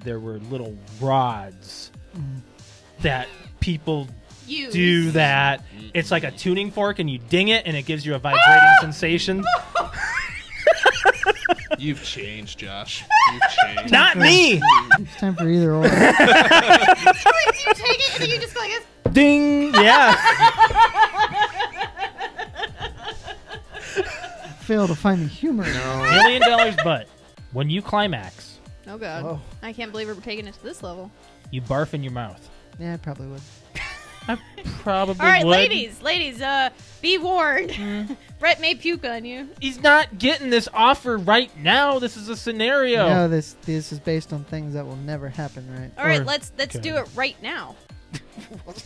there were little rods that people Use. do that. It's like a tuning fork, and you ding it, and it gives you a vibrating sensation. You've changed, Josh. You've changed. Not me. It's time for either or. So wait, do you take it and then you just go like this? Ding. Yeah. Fail to find the humor. $1 million, but when you climax, Oh god. Oh. I can't believe we're taking it to this level. you barf in your mouth. Yeah, I probably would. I probably All right, would. ladies, be warned. Brett may puke on you. He's not getting this offer right now. This is a scenario. No, this is based on things that will never happen, right? All right, Or- let's okay. do it right now. What?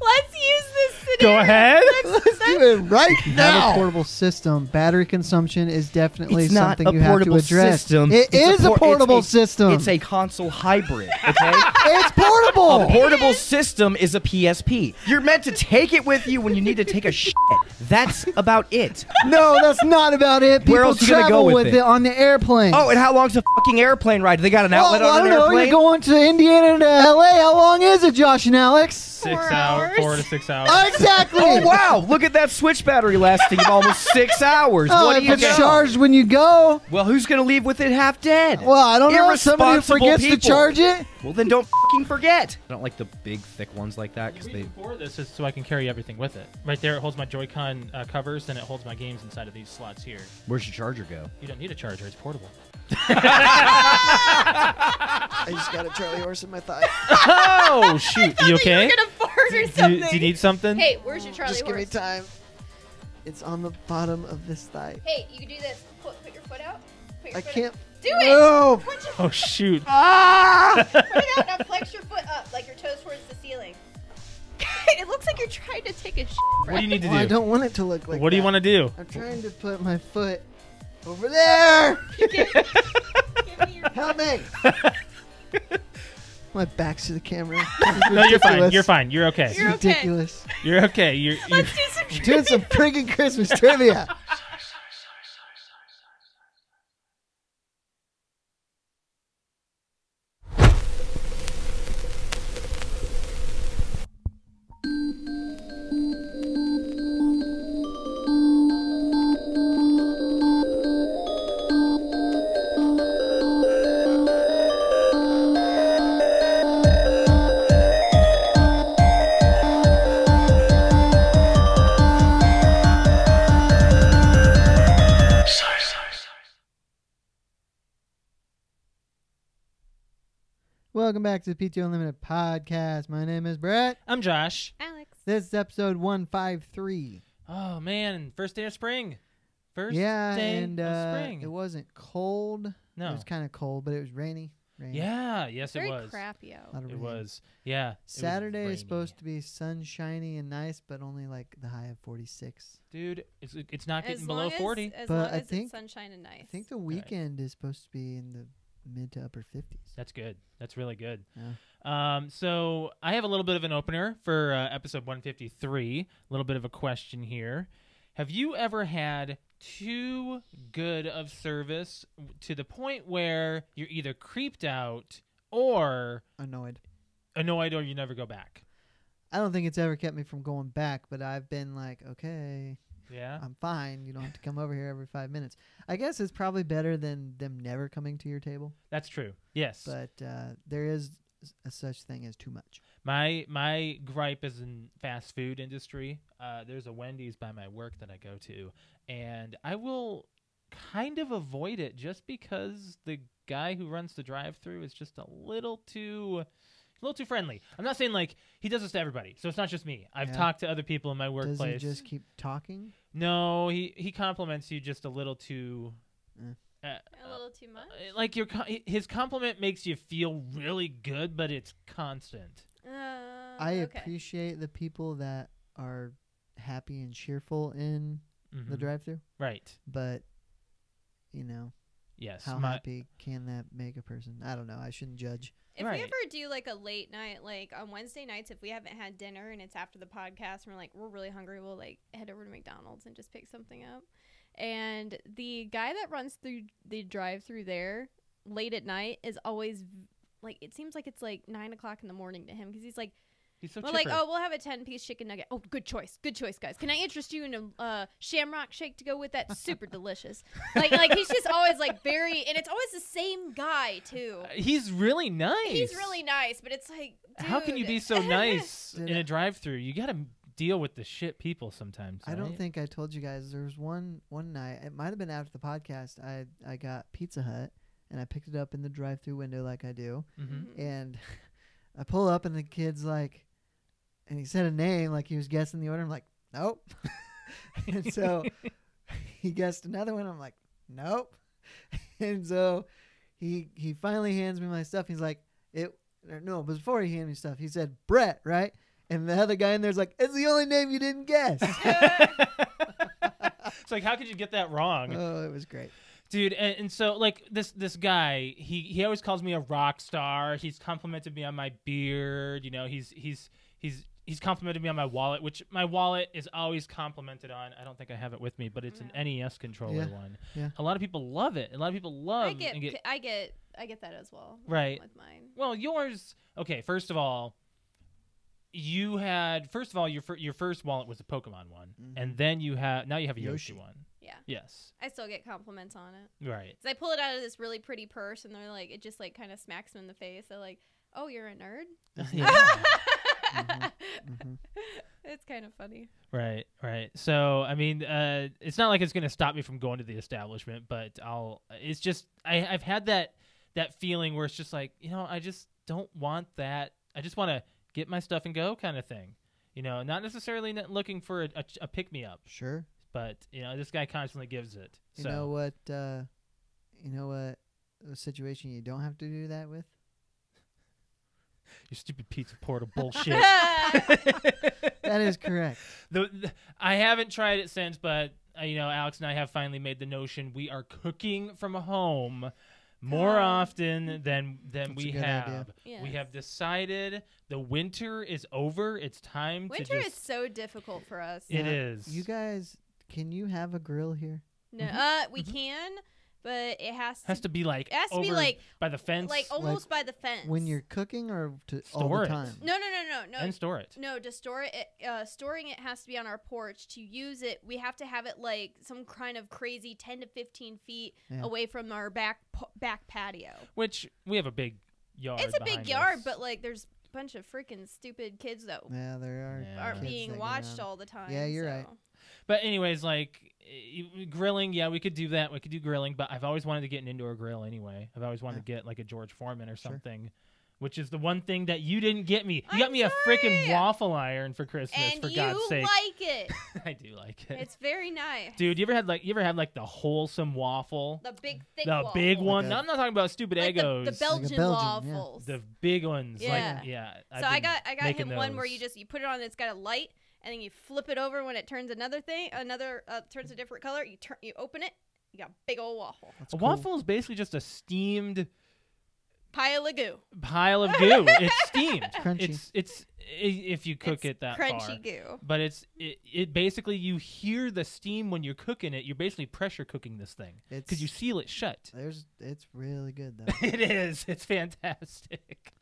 Let's use this scenario. Go ahead. Let's do it right Now. now. Have a portable system. Battery consumption is definitely It's not something a you have to portable address. system. It It's is a portable it's system. It's a console hybrid, okay? It's portable. A portable system is a PSP. You're meant to take it with you when you need to take a shit. That's about it. No, that's not about it. People Where else you gonna travel go with with it? it on the airplane. Oh, and how long's a fucking airplane ride? Do they got an outlet well, I on don't an know. airplane? You're going to Indiana to LA. How long is it, Josh and Alex? 6 4 hours. hours. 4 to 6 hours. Exactly. Oh, wow. Look at that Switch battery lasting almost 6 hours. Oh, what if do you it's know? charged when you go. Well, who's going to leave with it half dead? Well, I don't know. Somebody who Irresponsible forgets to people. charge it. Well, then don't fucking forget. I don't like the big, thick ones like that The because reason for this is so I can carry everything with it. Right there, it holds my Joy-Con covers, and it holds my games inside of these slots here. Where's your charger go? You don't need a charger; it's portable. I just got a Charlie horse in my thigh. Oh shoot! You okay? You're gonna fart or Do something. you need something? Hey, where's your Charlie Just give me horse? time. It's on the bottom of this thigh. Hey, you can do this. Put your foot out. Put your I foot can't. Out. Do it. No. Put your Oh shoot! Put it out. Now flex your foot up, like your toes towards the ceiling. It looks like you're trying to take a shit. What do you need to Well, I do? don't want it to look like What do you that. want to do? I'm trying to put my foot over there. Give me your Help me. My back's to the camera. No, you're fine. You're fine. You're okay. You're okay. ridiculous. You're okay. You're Let's do some I'm doing some friggin' Christmas trivia. Welcome back to the PTO Unlimited podcast. My name is Brett. I'm Josh. Alex. This is episode 153. Oh man, first day of spring. First Yeah, day and of spring. it wasn't cold. No. It was kind of cold, but it was rainy. Yeah. Yes, Very it was. crappy out. Lot of It rain. was. Yeah. Saturday is supposed to be sunshiny and nice, but only like the high of 46. Dude, it's not getting As below long 40. As But long I as think- it's sunshine and nice. I think the weekend is supposed to be in the mid to upper 50s. That's good. That's really good. Yeah. So I have a little bit of an opener for episode 153. A little bit of a question here. Have you ever had too good of service to the point where you're either creeped out or Annoyed. annoyed or you never go back? I don't think it's ever kept me from going back, but I've been like, okay, Yeah. I'm fine. You don't have to come over here every 5 minutes. I guess it's probably better than them never coming to your table, That's true. Yes. but there is a such thing as too much. My gripe is in fast food industry. There's a Wendy's by my work that I go to, and I will kind of avoid it just because the guy who runs the drive-thru is just a little too friendly. I'm not saying like he does this to everybody, so it's not just me. I've Yeah. talked to other people in my Does workplace. he just keep talking? No, he compliments you just a little too. a little too much. Like his compliment makes you feel really good, but it's constant. I Okay. appreciate the people that are happy and cheerful in the Mhm. drive-thru, Right. but you know, Yes. how happy can that make a person? I don't know. I shouldn't judge. If Right. we ever do like a late night, like on Wednesday nights, if we haven't had dinner and it's after the podcast, and we're really hungry, we'll like head over to McDonald's and just pick something up. And the guy that runs through the drive-through there late at night is always like, it seems like it's like 9 o'clock in the morning to him, because he's like, He's so we're chipper. like, oh, we'll have a 10-piece chicken nugget. Oh, good choice, guys. Can I interest you in a shamrock shake to go with that? Super delicious. Like he's just always like very, and it's always the same guy too. He's really nice. He's really nice, but it's like, dude. How can you be so nice Dude, in a drive-through? You got to deal with the shit people sometimes. I don't right? think I told you guys. There was one night. It might have been after the podcast. I got Pizza Hut and I picked it up in the drive-through window like I do. Mhm. And I pull up and the kid's like, and he said a name like he was guessing the order. I'm like, nope. And so he guessed another one. I'm like, nope. And so he finally hands me my stuff. He's like, no, but before he handed me stuff, he said Brett, right? And the other guy in there's like, it's the only name you didn't guess. It's like, how could you get that wrong? Oh, it was great. Dude, and so like this guy, he always calls me a rock star. He's complimented me on my beard. You know, he's complimented me on my wallet, which my wallet is always complimented on. I don't think I have it with me, but it's an NES controller one. Yeah. A lot of people love it. A lot of people love. I get that as well. Right. With mine. Well, yours. Okay, first of all, you had your first wallet was a Pokemon one, and then you have a Yoshi one. Yeah. Yes. I still get compliments on it. Right. 'Cause I pull it out of this really pretty purse, and they're like, it just like kind of smacks them in the face. They're like, oh, you're a nerd. Yeah. It's kind of funny. Right. So, I mean, it's not like it's going to stop me from going to the establishment, but it's just, I've had that feeling where it's just like, you know, I just don't want that. I just want to get my stuff and go kind of thing. You know, not necessarily looking for a pick-me-up, Sure. but, you know, this guy constantly gives it. You So. know what situation you don't have to do that with? Your stupid pizza portal bullshit. That is correct. I haven't tried it since, but you know, Alex and I have finally made the notion we are cooking from home more often than we a good have. idea. Yes. We have decided the winter is over. It's time to Winter just. is so difficult for us. It Now, is. You guys, can you have a grill here? No, we can, but it has to be like It has to be over like by the fence. like almost by the fence. When you're cooking or all Store the it. time? no. and store it. No, to store it, storing it has to be on our porch. To use it, we have to have it like some kind of crazy 10 to 15 feet Yeah. away from our back patio. Which we have a big yard. It's a big behind yard, us. but like there's a bunch of freaking stupid kids that Yeah, there are. Yeah. aren't kids being that get watched around. all the time. Yeah, you're so. right. But anyways, like grilling, yeah, we could do that. We could do grilling, but I've always wanted to get an indoor grill anyway. I've always wanted to get like a George Foreman or Sure. something, which is the one thing that you didn't get me. You I'm got me a freaking sorry. waffle iron for Christmas, And for you God's sake. like it. I do like it. It's very nice. Dude, you ever had like the wholesome waffle? The big thick The waffle. big one? Like No, I'm not talking about stupid Like Eggos. the Belgian, Belgian, yeah. waffles. The big ones. Yeah. Like, yeah. So I got making him one where those. you put it on. It's got a light, and then you flip it over when it turns turns a different color. You open it. You got a big old waffle. That's A cool. waffle is basically just a steamed Pile of goo. pile of goo. It's steamed. Crunchy. It's if you cook It's it that crunchy far. goo. But it basically, you hear the steam when you're cooking it. You're basically pressure cooking this thing because you seal it shut. It's really good though. It is. It's fantastic.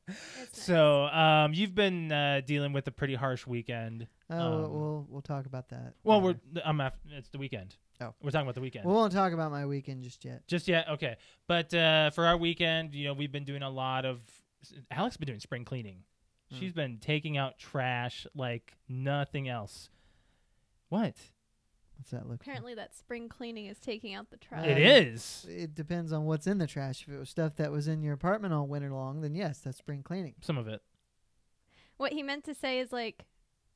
It's So you've been dealing with a pretty harsh weekend. We'll talk about that. Well, later. it's the weekend. Oh. We're talking about the weekend. We won't talk about my weekend just yet. Just yet, okay. But for our weekend, you know, we've been doing a lot of. Alex has been doing spring cleaning. She's been taking out trash like nothing else. What? What's that look? Apparently, that spring cleaning is taking out the trash. It is. It depends on what's in the trash. If it was stuff that was in your apartment all winter long, then yes, that's spring cleaning. Some of it. What he meant to say is like,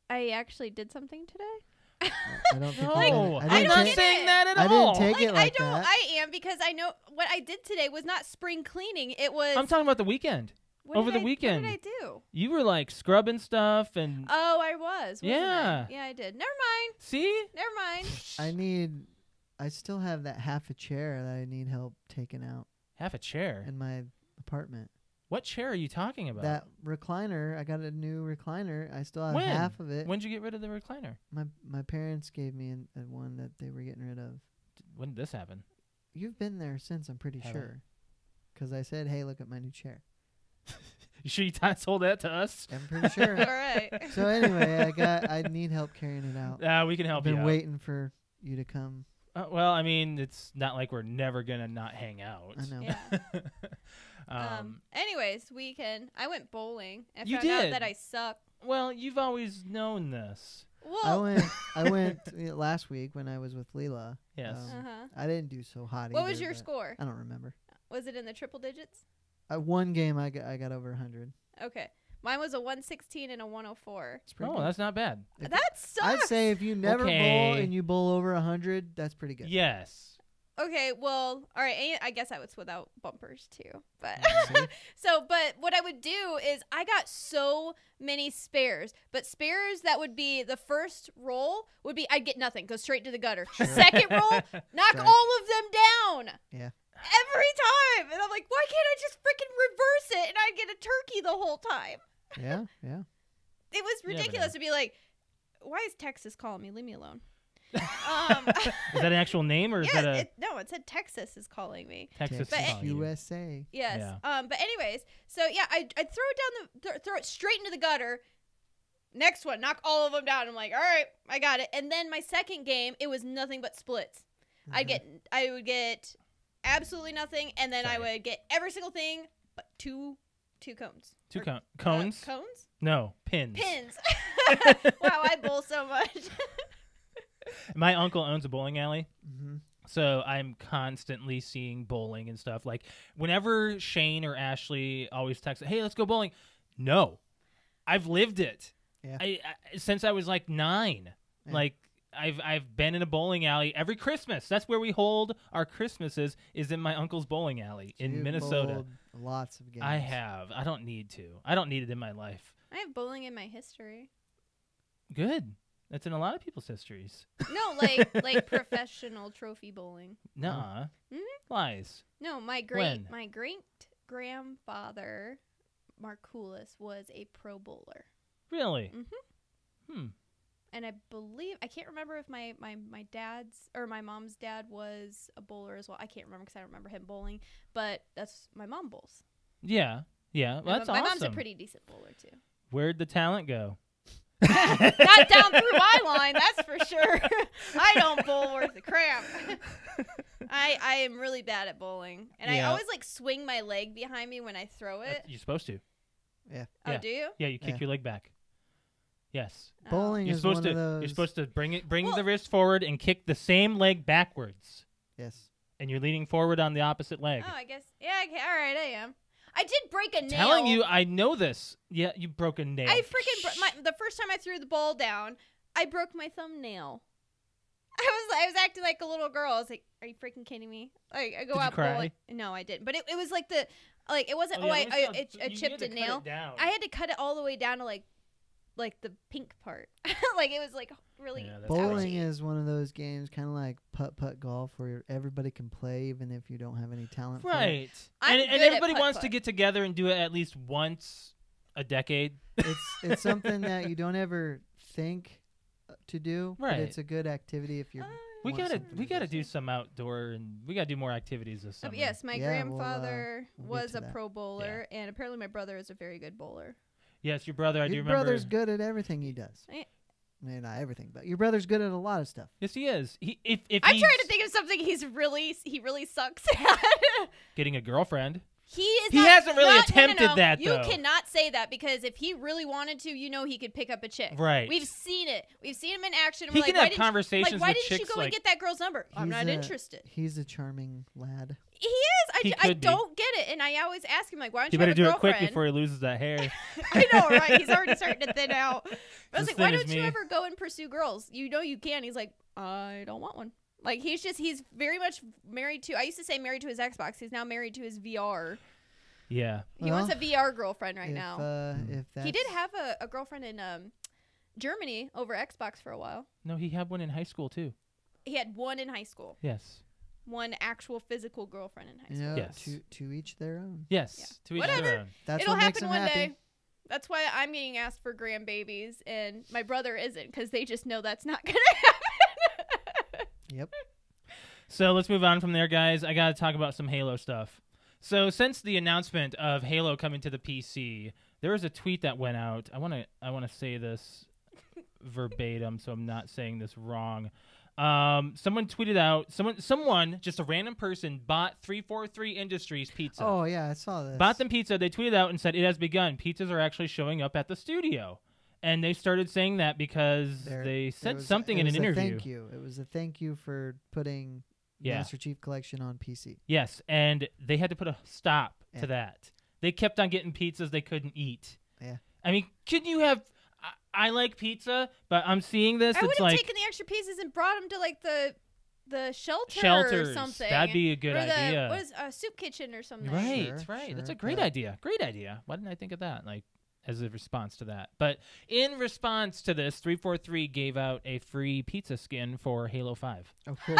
I actually did something today. I don't think. No, I I'm didn't not take- saying that at I all. didn't take it like I don't. that. I am because I know what I did today was not spring cleaning. It was I'm talking about the weekend. what over did the I- weekend. What did I do? You were like scrubbing stuff and Oh, I was. wasn't Yeah. I? Yeah, I did. Never mind. see. Never mind. I still have that half a chair that I need help taking out Half a chair. in my apartment. What chair are you talking about? That recliner, I got a new recliner. I still have When? half of it. When'd you get rid of the recliner? My parents gave me one that they were getting rid of. When did this happen? You've been there since, I'm pretty Have I? sure. Because I said, hey, look at my new chair. You sure you sold that to us? I'm pretty sure. All right. So anyway, I need help carrying it out. We can help I've you been out. waiting for you to come. Well, I mean, it's not like we're never gonna not hang out. I know. Yeah. Anyways, I went bowling and You found out did? that I suck. Well, you've always known this. Well, I went last week when I was with Leela. Yes. I didn't do so hot. What either, was your but score? I don't remember. Was it in the triple digits? One game I got over 100. Okay. Mine was a 116 and a 104. It's pretty Oh, good. that's not bad. If- That sucks. I'd say if you never bowl Okay. and you bowl over 100, that's pretty good. Yes. Okay, well, all right. I guess I was without bumpers too, but See? but what I would do is I got so many spares, but spares that would be the first roll would be I'd get nothing, go straight to the gutter. Sure. Second roll, knock Strike. all of them down. Yeah. Every time, and I'm like, why can't I just freaking reverse it and I'd get a turkey the whole time? Yeah, yeah. It was You never ridiculous know. to be like, why is Texas calling me? Leave me alone. Is that an actual name or is that a no, it said Texas is calling me. Texas? But- calling you? USA. Yes. Yeah. But anyways, so yeah, I'd throw it down throw it straight into the gutter. Next one, knock all of them down. I'm like, all right, I got it. And then my second game, it was nothing but splits. Mhm. I would get absolutely nothing, and then I Sorry. would get every single thing but two cones. Two Or, cones? Cones? No, pins. Pins. Wow, I bowl so much. My uncle owns a bowling alley. Mhm. So I'm constantly seeing bowling and stuff. Like whenever Shane or Ashley always text, "Hey, let's go bowling." No, I've lived it. Yeah. I since I was like 9. Yeah. Like I've been in a bowling alley every Christmas. That's where we hold our Christmases. Is in my uncle's bowling alley in You've Minnesota. bowled lots of games. I have. I don't need to. I don't need it in my life. I have bowling in my history. Good. That's in a lot of people's histories. No, like professional trophy bowling. Nah. Mhm. Lies. No, my When? great grandfather, Markulis, was a pro bowler. Really? Mhm. And I believe I can't remember if my dad's or my mom's dad was a bowler as well. I can't remember because I don't remember him bowling. But that's my mom bowls. Yeah. Yeah. Well, that's my awesome. mom's a pretty decent bowler too. Where'd the talent go? Not down through my line, that's for sure. I don't bowl worth a crap. I am really bad at bowling, and I Yeah. always like swing my leg behind me when I throw it. You're supposed to. Yeah. Oh, yeah. do you? Yeah, you kick Yeah. your leg back. Yes. Oh. Bowling You're is supposed one to. of those. You're supposed to bring Well- the wrist forward and kick the same leg backwards, Yes. and you're leaning forward on the opposite leg. Oh, I guess. Yeah. Okay. All right. I am. I did break a nail. Telling you, I know this. Yeah, you broke a nail. I freaking the first time I threw the ball down, I broke my thumbnail. I was acting like a little girl. I was like, "Are you freaking kidding me?" Like I go Did you out cry? bowling. No, I didn't. But it was like it wasn't. Oh, yeah, I let me see how- it you chipped had to a cut nail. it down. I had to cut it all the way down to like the pink part. Like it was like really. Yeah, that's Bowling ouchy. is one of those games, kind of like putt golf, where everybody can play even if you don't have any talent. for it. Right. I'm And good at everybody wants to putt-putt. get together and do it at least once a decade. It's something that you don't ever think to do. Right. But it's a good activity if you're. We want gotta something to do some outdoor, and we gotta do more activities this summer. Yes, my Yeah, we'll, grandfather we'll get was to a that. pro bowler, and apparently my brother is a very good bowler. Yes, your brother. I do Your remember. brother's good at everything he does. Eh. Maybe not everything, but your brother's good at a lot of stuff. Yes, he is. If I'm he's trying to think of something he really sucks at. getting a girlfriend. He He hasn't really attempted that, You though. cannot say that because if he really wanted to, he could pick up a chick. Right. We've seen it. We've seen him in action. He We're can like, have why conversations didn't, why with didn't you chicks go and like- get that girl's number? I'm not He's a- interested. He's a charming lad. He is. He I could be. don't get it, and I always ask him like, why don't You you, have better a do it girlfriend? quick before he loses that hair. I know, right? He's already starting to thin out. I was As like, why thin as don't you me. ever go and pursue girls? You know you can. He's like, I don't want one. Like he's very much married to. I used to say married to his Xbox. He's now married to his VR. Yeah. He wants a VR girlfriend right if, now. If that's, He did have a girlfriend in Germany over Xbox for a while. No, he had one in high school too. He had one in high school. Yes. one actual physical girlfriend in high You school. know, Yes. to each their own. Yes, Yeah. to each Whatever. their own. That's It'll what makes happen them one happy. day. That's why I'm getting asked for grandbabies, and my brother isn't, because they just know that's not gonna happen. Yep. So let's move on from there, guys. I got to talk about some Halo stuff. So since the announcement of Halo coming to the PC, there was a tweet that went out. I want to say this verbatim, so I'm not saying this wrong. Someone tweeted out. Someone, just a random person, bought 343 Industries pizza. Oh yeah, I saw this. Bought them pizza. They tweeted out and said it has begun. Pizzas are actually showing up at the studio, and they started saying that because they said something in an interview. Thank you. It was a thank you for putting Yeah. Master Chief Collection on PC. Yes, and they had to put a stop Yeah. to that. They kept on getting pizzas they couldn't eat. Yeah. I mean, couldn't you have? I like pizza, but I'm seeing this. I would It's have like taken the extra pieces and brought them to like the shelter shelters. or something. That'd be a good or idea. What is a soup kitchen or something? Right, Sure, right. That's sure, a great yeah. idea. Great idea. Why didn't I think of that? Like, as a response to that. But in response to this, 343 gave out a free pizza skin for Halo 5. Oh, cool.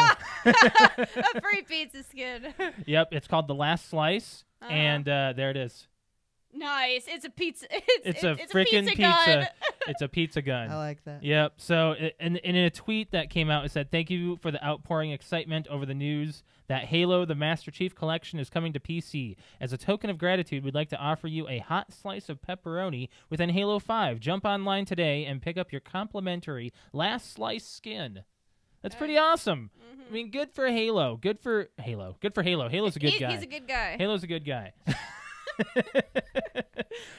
A free pizza skin. Yep, it's called The Last Slice, Uh-huh. and there it is. Nice. It's a pizza. It's a it's freaking pizza gun. pizza. It's a pizza gun. I like that. Yep. So, and in a tweet that came out, it said, "Thank you for the outpouring excitement over the news that Halo: The Master Chief Collection is coming to PC. As a token of gratitude, we'd like to offer you a hot slice of pepperoni within Halo 5. Jump online today and pick up your complimentary Last Slice skin." That's pretty awesome. Mhm. I mean, good for Halo. Good for Halo. Good for Halo. Halo's a good guy. He's a good guy. Halo's a good guy.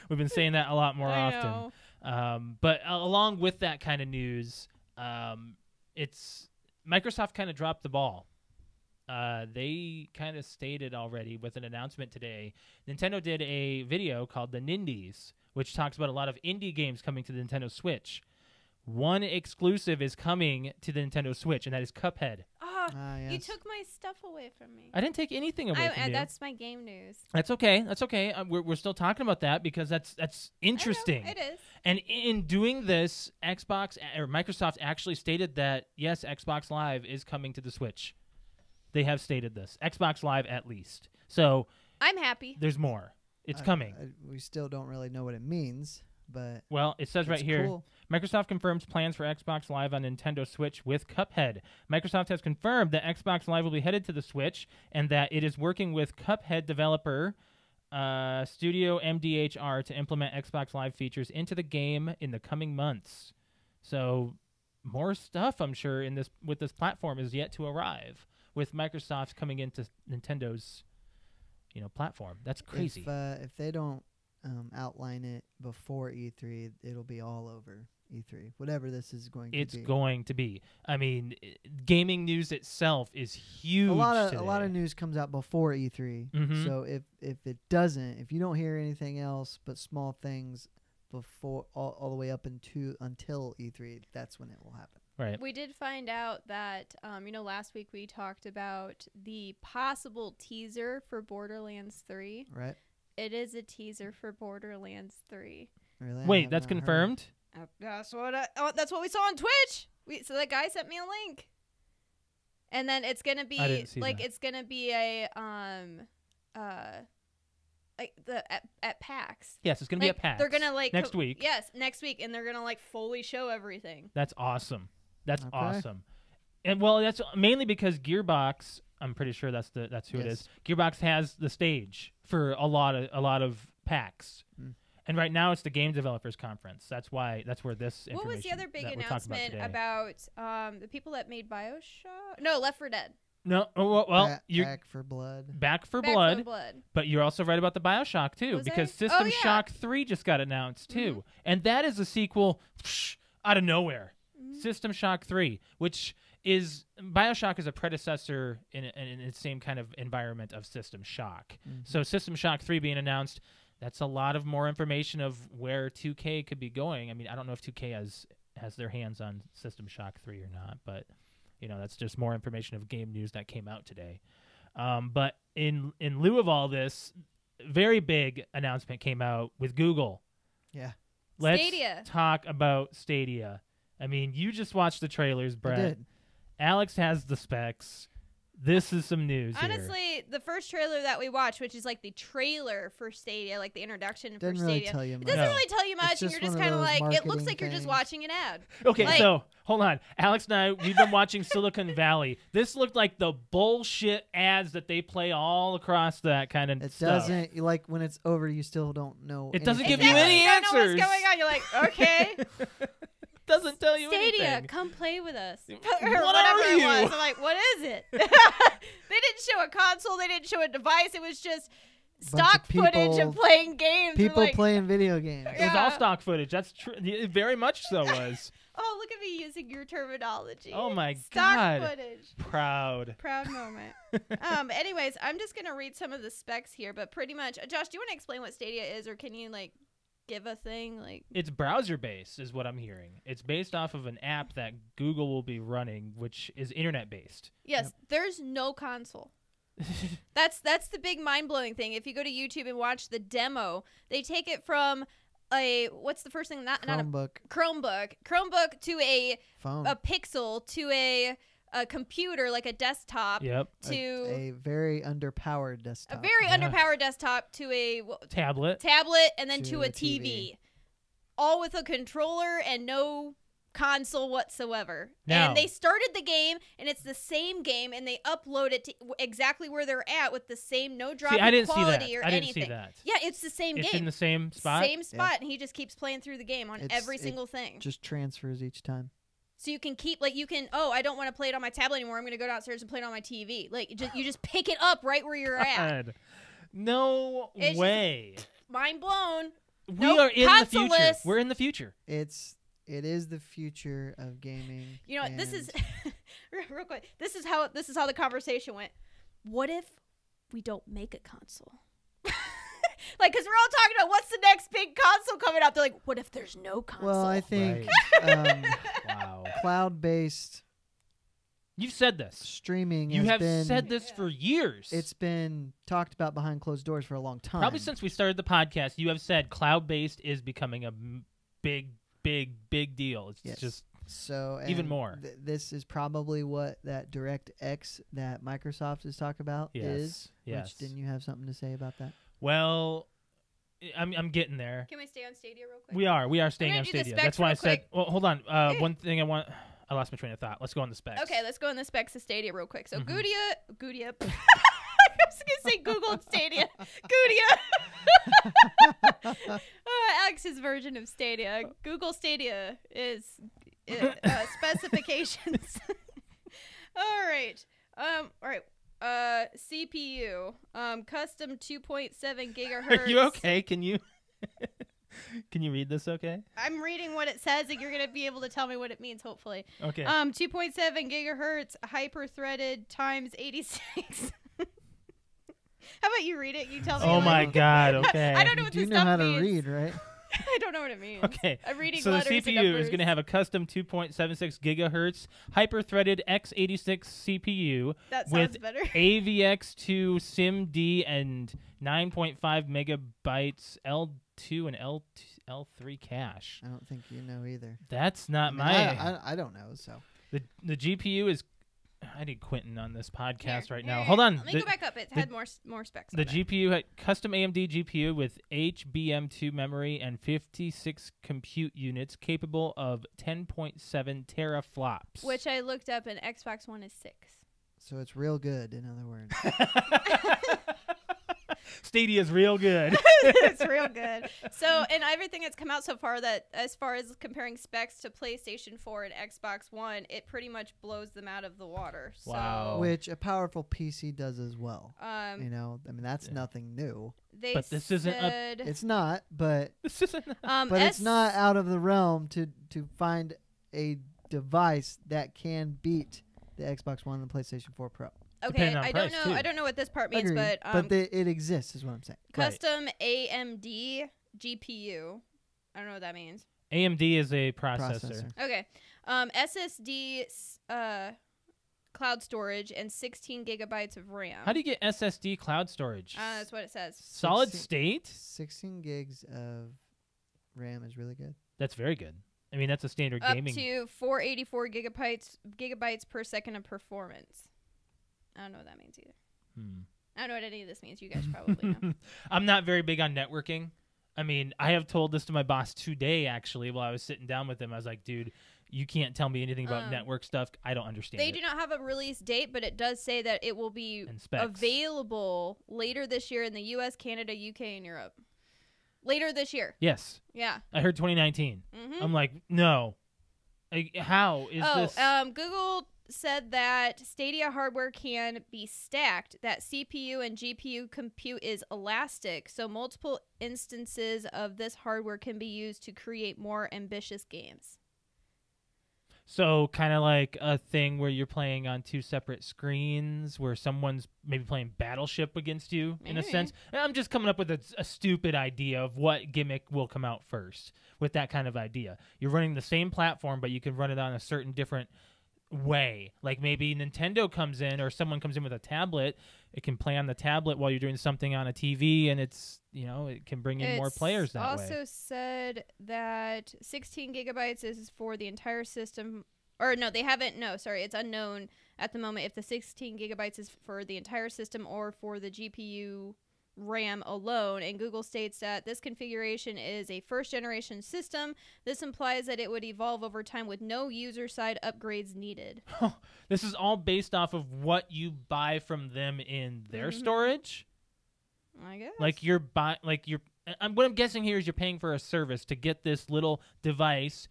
We've been saying that a lot more I often. know. But along with that kind of news, it's Microsoft kind of dropped the ball. They kind of stated already with an announcement today. Nintendo did a video called The Nindies, which talks about a lot of indie games coming to the Nintendo Switch. One exclusive is coming to the Nintendo Switch, and that is Cuphead. Oh, Yes. you took my stuff away from me. I didn't take anything away from you. That's my game news. That's okay. That's okay. We're still talking about that because that's interesting. I know, it is. And in doing this, Xbox or Microsoft actually stated that yes, Xbox Live is coming to the Switch. They have stated this. Xbox Live at least. So I'm happy. there's more. It's coming. We still don't really know what it means, but Well, it says right it's here. cool. Microsoft confirms plans for Xbox Live on Nintendo Switch with Cuphead. Microsoft has confirmed that Xbox Live will be headed to the Switch and that it is working with Cuphead developer Studio MDHR to implement Xbox Live features into the game in the coming months. So more stuff, I'm sure, in this with this platform is yet to arrive. With Microsoft coming into Nintendo's, platform. That's crazy. If they don't outline it before E3, it'll be all over E3. Whatever this is going to It's be. going to be. I mean, gaming news itself is huge. a lot today. of news comes out before E3. Mhm. So if it doesn't, if you don't hear anything else but small things before all the way up until E3, that's when it will happen. Right. We did find out that, last week we talked about the possible teaser for Borderlands 3. Right? It is a teaser for Borderlands 3. Really? I Wait, have that's not heard. confirmed? That's what we saw on Twitch. So that guy sent me a link. And then it's gonna be I didn't see like that. it's gonna be a at PAX. Yes, it's going to be Like, at PAX. They're gonna like next week. Yes, next week, and they're gonna like fully show everything. That's awesome. That's Okay. awesome. And well, that's mainly because Gearbox, I'm pretty sure that's who it is. Yes. Gearbox has the stage for a lot of PAX. Mm. And right now it's the Game Developers Conference. That's where this information What was the other big that we're talking announcement about, about the people that made BioShock? No, Left 4 Dead. No, well, you're Back for Blood. Back for Back Blood. 4 Blood. But you're also right about the BioShock, too, Was because I? System Oh, yeah. Shock 3 just got announced, too. And that is a sequel out of nowhere. Mhm. System Shock 3, which is... BioShock is a predecessor in the same kind of environment of System Shock. Mhm. So System Shock 3 being announced, that's a lot of more information of where 2K could be going. I mean, I don't know if 2K has their hands on System Shock 3 or not, but... that's just more information of game news that came out today. But in lieu of all this, very big announcement came out with Google. Yeah. Let's Stadia. talk about Stadia. I mean, you just watched the trailers, I Brett. did. Alex has the specs. This is some news here. Honestly, the first trailer that we watched, which is like the trailer for Stadia, like the introduction for Doesn't really Stadia, tell you it much. doesn't No. really tell you much, and just you're just one of kind of those like, it looks marketing like you're just things. watching an ad. Okay, Like- so hold on. Alex and I, we've been watching Silicon Valley. This looked like the bullshit ads that they play all across that kind of It stuff. doesn't. Like when it's over, you still don't know. It doesn't anything give you about any You don't know answers. what's going on. You're like, okay, Doesn't tell you Stadia, anything. come play with us. Or What whatever are it you? was. I'm like, what is it? They didn't show a console. They didn't show a device. It was just stock footage people- of playing games. People We're like, playing video games. It was all Yeah. stock footage. That's true. It very much so was. oh, look at me using your terminology. Oh my stock God. footage. Proud. Proud moment. Anyways, I'm just gonna read some of the specs here, but pretty much, Josh, do you want to explain what Stadia is, or can you like give a thing like? It's browser based, is what I'm hearing. It's based off of an app that Google will be running, which is internet based. Yes, there's no console. That's the big mind blowing thing. If you go to YouTube and watch the demo, they take it from a what's the first thing? Not a Chromebook to a Phone. Pixel to a computer like a desktop Yep. to a very underpowered a desktop. very Yeah. underpowered desktop to a Tablet. tablet and then To to a a TV. TV. All with a controller and no console whatsoever. Now- And they started the game and it's the same game and they upload it to exactly where they're at with the same no drop See, I in didn't see that. quality or I didn't anything. see that. Yeah, it's the same It's game. in the same spot. Same spot, and he just keeps playing through the game on It's- every it single thing. Just transfers each time. So you can keep oh, I don't want to play it on my tablet anymore. I'm going to go downstairs and play it on my TV. Like you just pick it up right where you're at. God. No It's way. Mind blown. We Nope, are in the future. console-less. We're in the future. It is the future of gaming. You know, this is and real quick. This is how the conversation went. What if we don't make a console? Like, because we're all talking about what's the next big console coming out. They're like, what if there's no console? Well, I think Wow. cloud-based You've said this. streaming You has have been, said this for years. It's been talked about behind closed doors for a long time. Probably since we started the podcast, you have said cloud-based is becoming a big deal. It's Yes. just So even and more. This is probably what that DirectX that Microsoft is talking about is. Yes. Which didn't you have something to say about that? Well, I'm getting there. Can we stay on Stadia real quick? We are staying gonna on do the Stadia. specs That's why I real said. quick. Well, hold on. One thing I lost my train of thought. Let's go on the specs. Okay, let's go in the specs of Stadia real quick. So Mhm. Goodia. I was gonna say Google and Stadia. Goodia. Alex's version of Stadia. Google Stadia is specifications. All right. CPU. Custom 2.7 gigahertz. Are you okay? Can you read this? Okay. I'm reading what it says, and you're gonna be able to tell me what it means. Hopefully. Okay. 2.7 gigahertz, hyper threaded times 86. How about you read it? You tell me. Oh what- my God. Okay. I don't know You what do this know stuff how to means. read, right? I don't know what it means. Okay. I'm reading So the letters and CPU numbers. is going to have a custom 2.76 gigahertz hyper-threaded x86 CPU That sounds with better. AVX2 SIMD and 9.5 megabytes L2 and L3 cache. I don't think you know either. That's I not mean, my. I don't know. So The GPU is. I need Quentin on this podcast Here, right here, now. here. Hold on. Let me go back up. It had more specs. The on it. GPU had custom AMD GPU with HBM2 memory and 56 compute units capable of 10.7 teraflops. Which I looked up, and Xbox One is 6. it's real good. In other words, Stadia's real good. It's real good. So, and everything that's come out so far, that as far as comparing specs to PlayStation 4 and Xbox One, it pretty much blows them out of the water. So, Wow. which a powerful PC does as well. You Um, know, I mean that's nothing new. they But this isn't a- said, It's not, but This isn't. it's not out of the realm to find a device that can beat the Xbox One and the PlayStation 4 Pro. Okay, Depending on I don't price, know. too. I don't know what this part means, Agreed. but it exists, is what I'm saying. custom AMD GPU. I don't know what that means. AMD is a processor. Okay, SSD, cloud storage, and 16 gigabytes of RAM. How do you get SSD cloud storage? That's what it says. Solid 16 state? 16 gigs of RAM is really good. That's very good. I mean, that's a standard Up gaming. to 484 gigabytes per second of performance. I don't know what that means either. Hmm. I don't know what any of this means. You guys probably know. I'm not very big on networking. I mean, I have told this to my boss today, actually, while I was sitting down with him. I was like, dude, you can't tell me anything about network stuff. I don't understand They it. do not have a release date, but it does say that it will be And specs. available later this year in the U.S., Canada, UK, and Europe. Later this year. Yes. Yeah. I heard 2019. Mm-hmm. I'm like, no. How is this? Google said that Stadia hardware can be stacked, that CPU and GPU compute is elastic, so multiple instances of this hardware can be used to create more ambitious games. So kind of like a thing where you're playing on two separate screens, where someone's maybe playing Battleship against you, in a Maybe. sense. And I'm just coming up with a stupid idea of what gimmick will come out first with that kind of idea. You're running the same platform, but you can run it on a certain different way. Like maybe Nintendo comes in, or someone comes in with a tablet. It can play on the tablet while you're doing something on a TV, and it's, it can bring in more players that way. It's also said that 16 gigabytes is for the entire system. Or no, they haven't. No, sorry. It's unknown at the moment if the 16 gigabytes is for the entire system or for the GPU RAM alone. And Google states that this configuration is a first-generation system. This implies that it would evolve over time with no user-side upgrades needed. This is all based off of what you buy from them in their storage. I guess. What I'm guessing here is you're paying for a service to get this little device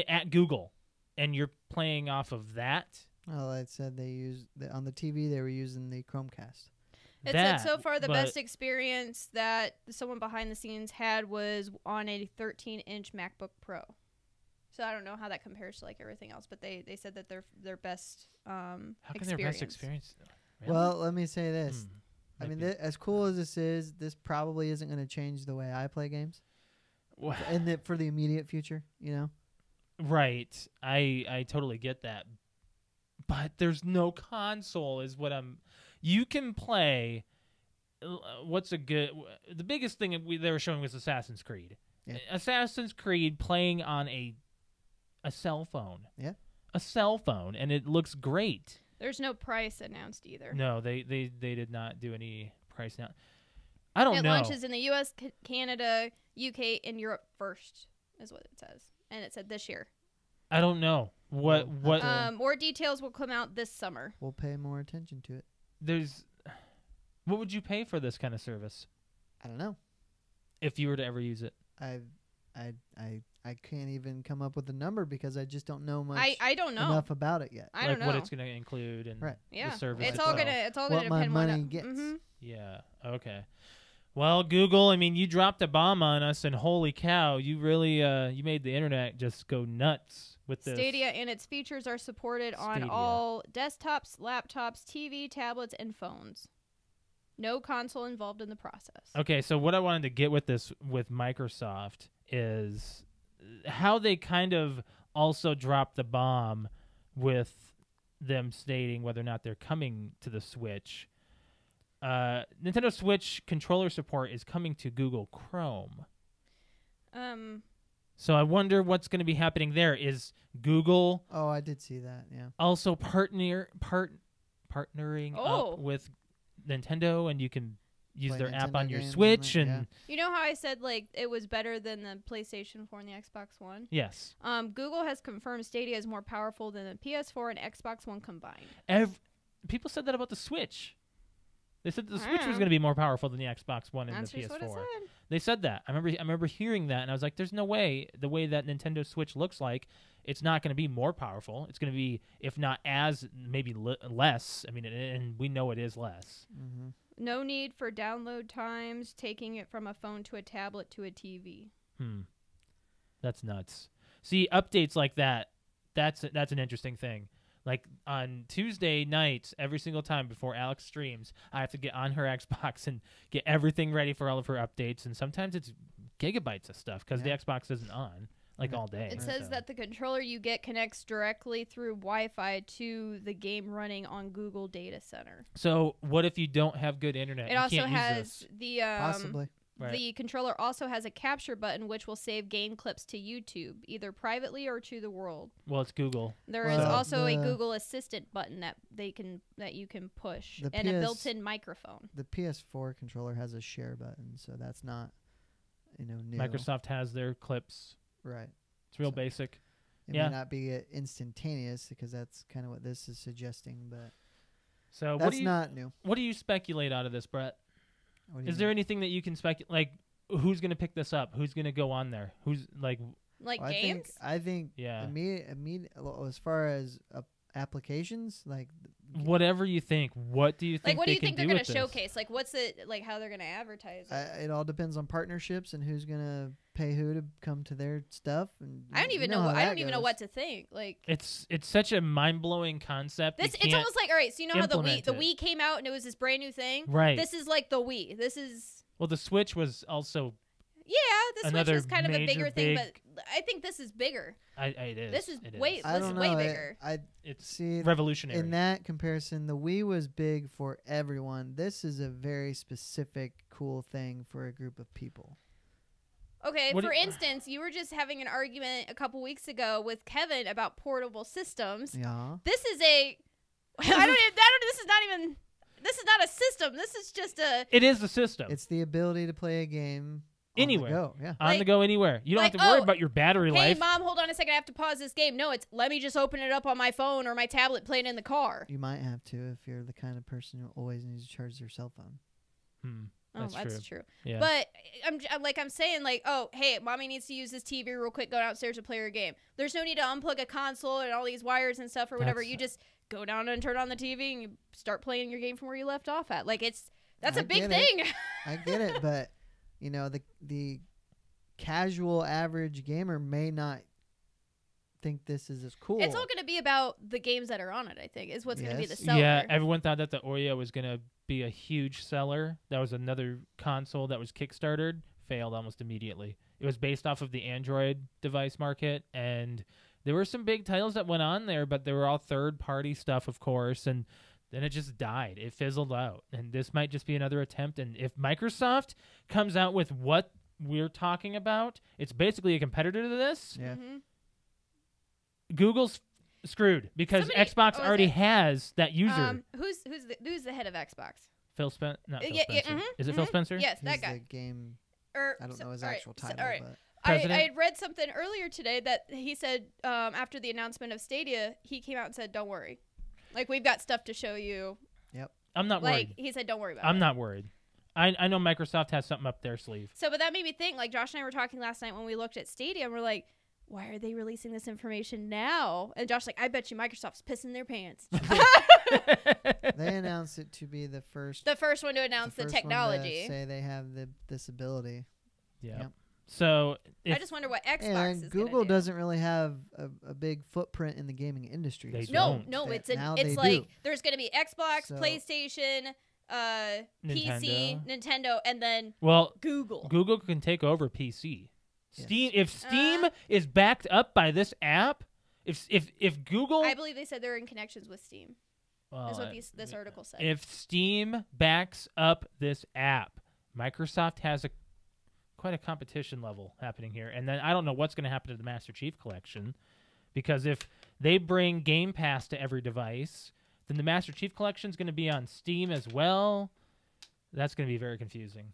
at Google, and you're playing off of that. Well, it said they used on the TV. They were using the Chromecast. It said so far the best experience that someone behind the scenes had was on a 13-inch MacBook Pro. So I don't know how that compares to like everything else, but they said that their best How can experience. their best experience? Really? Well, let me say this. I mean, Maybe. as cool as this is, this probably isn't going to change the way I play games Wha- for the immediate future. Right. I totally get that. But there's no console is what I'm... You can play... The biggest thing they were showing was Assassin's Creed. Yeah. Assassin's Creed playing on a cell phone. Yeah. A cell phone, and it looks great. There's no price announced either. No, they did not do any price now. I don't It know. launches in the U.S., Canada, UK, and Europe first, is what it says. And it said this year. I don't know. What More details will come out this summer. We'll pay more attention to it. what would you pay for this kind of service I don't know. if you were to ever use it? I can't even come up with a number because I just don't know much I don't know. enough about it yet. I don't know. What it's going to include and Right. Yeah, the service it's all itself. gonna What my depend money on gets. Yeah. Okay. Well, Google, I mean, you dropped a bomb on us, and holy cow, you really you made the internet just go nuts with this. Stadia and its features are supported on Stadia. all desktops, laptops, TV, tablets, and phones. No console involved in the process. Okay, so what I wanted to get with this with Microsoft is how they kind of also dropped the bomb with them stating whether or not they're coming to the Switch. Nintendo Switch controller support is coming to Google Chrome. So I wonder what's going to be happening there. Is Google Oh, I did see that. Yeah. also partnering Oh. up with Nintendo, and you can use Play their app Nintendo on your games on Switch? it, And yeah. You know how I said like it was better than the PlayStation 4 and the Xbox One? yes, Google has confirmed Stadia is more powerful than the PS4 and Xbox One combined. people said that about the Switch. They said the Switch was Yeah. going to be more powerful than the Xbox One and That's the just what it PS4. said. They said that. I remember hearing that, and I was like, "There's no way. The way that Nintendo Switch looks like, it's not going to be more powerful. It's going to be, if not as, maybe less. I mean, and we know it is less. Mm-hmm. No need for download times, taking it from a phone to a tablet to a TV. That's nuts. See, updates like that. That's an interesting thing. Like on Tuesday nights, every single time before Alex streams, I have to get on her Xbox and get everything ready for all of her updates. And sometimes it's gigabytes of stuff because Yeah. the Xbox isn't on all day. It says that the controller you get connects directly through Wi-Fi to the game running on Google Data Center. So what if you don't have good internet? It you also can't use has this. the Possibly. Right. The controller also has a capture button which will save game clips to YouTube, either privately or to the world. Well, it's Google. There is Well, also a the- Google Assistant button that you can push, The and a PS built-in microphone. The PS4 controller has a share button, so that's not, new. Microsoft has their clips. Right. It's real So- basic. It Yeah. may not be instantaneous because that's kind of what this is suggesting, but So that's not new. what do you speculate out of this, Brett? What do you Is there mean? anything that you can speculate? Like, who's going to pick this up? Who's going to go on there? Who's like, Like Well, games? I think yeah, as far as applications, like whatever you think. What do you think? Like, what do they you think can they're do going to with this? showcase? Like, what's it like? How they're going to advertise it? it all depends on partnerships and who's gonna pay who to come to their stuff. And I don't you even know know. how I that don't even know goes. what to think. Like, It's such a mind blowing concept. You this. It's can't- almost like, all right. So you know how the implement it. Wii came out and it was this brand new thing. right. This is like the Wii. This is. Well, the Switch was also. Yeah, the Switch Another was kind of a major bigger thing, big- but I think this is bigger. It is. This is It way- I This don't is way know. bigger. I It's see. revolutionary. In that comparison, the Wii was big for everyone. This is a very specific, cool thing for a group of people. Okay, What do for you- instance, you were just having an argument a couple weeks ago with Kevin about portable systems. Yeah. This is a. This is not even. This is not a system. This is just a. It is the system. It's the ability to play a game Anywhere. On the go. Yeah. on the like- go anywhere. You don't like, have to worry oh, about your battery Hey, life. Mom, hold on a second. I have to pause this game. No, it's let me just open it up on my phone or my tablet, play it in the car. You might have to if you're the kind of person who always needs to charge their cell phone. That's True. Yeah. But I'm saying, like, oh, hey, mommy needs to use this TV real quick, go downstairs to play her game. There's no need to unplug a console and all these wires and stuff or whatever. That's- You just go down and turn on the TV and you start playing your game from where you left off at. Like, that's I a big get it. thing. I get it, but the casual average gamer may not think this is as cool. It's all going to be about the games that are on it, I think, is what's going to be the Yes. seller. Yeah, everyone thought that the Oreo was going to be a huge seller. That was another console that was kickstarted, failed almost immediately. It was based off of the Android device market, and there were some big titles that went on there, but they were all third-party stuff, of course, and then it just died. It fizzled out, and this might just be another attempt. And if Microsoft comes out with what we're talking about, it's basically a competitor to this. Yeah. Mhm. Google's screwed because Somebody- Xbox oh, already okay. has that user. Who's the head of Xbox? Phil Spencer? Not Phil yeah, Spencer. mhm, Is it Phil mhm. Spencer? Yes, He's that guy. the game. Or, I don't know his all right, actual so- title, all right. but I President? had read something earlier today that he said after the announcement of Stadia, he came out and said, "Don't worry, like we've got stuff to show you." I'm not Like worried. he said, "Don't worry about I'm it." not worried. I know Microsoft has something up their sleeve. So, but that made me think. Like Josh and I were talking last night when we looked at Stadia, and we're like, "Why are they releasing this information now?" And Josh's like, "I bet you Microsoft's pissing their pants." they announced it to be the first. The first one to announce the first one to technology. say they have this ability. Yeah. Yep. So if I just wonder what Xbox And is Google gonna do. doesn't really have a big footprint in the gaming industry. They so don't. No, that it's an, now it's they like do. there's gonna be Xbox, So- PlayStation, PC, Nintendo, and then well, Google. Google can take over PC. Yes. Steam. If Steam is backed up by this app, if Google, I believe they said they're in connections with Steam. well, Is what this article said. if Steam backs up this app, Microsoft has quite a competition level happening here. And then I don't know what's going to happen to the Master Chief Collection, because if they bring Game Pass to every device, then the Master Chief Collection is going to be on Steam as well. That's going to be very confusing.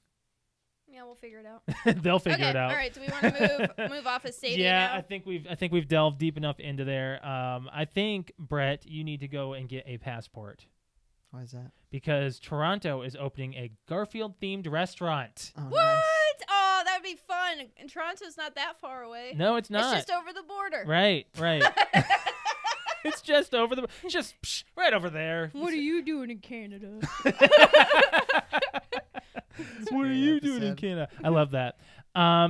Yeah, we'll figure it out. They'll figure okay, it out. all right. Do we want to move off of Stadia Yeah, now? I think we've delved deep enough into there. I think, Brett, you need to go and get a passport, Why is that? because Toronto is opening a Garfield-themed restaurant. Oh, What? nice. Oh, that would be fun. And Toronto's not that far away. No, it's not. It's just over the border. Right. It's just over right over there. What are you doing in Canada? What are great you doing in episode. Canada? I love that.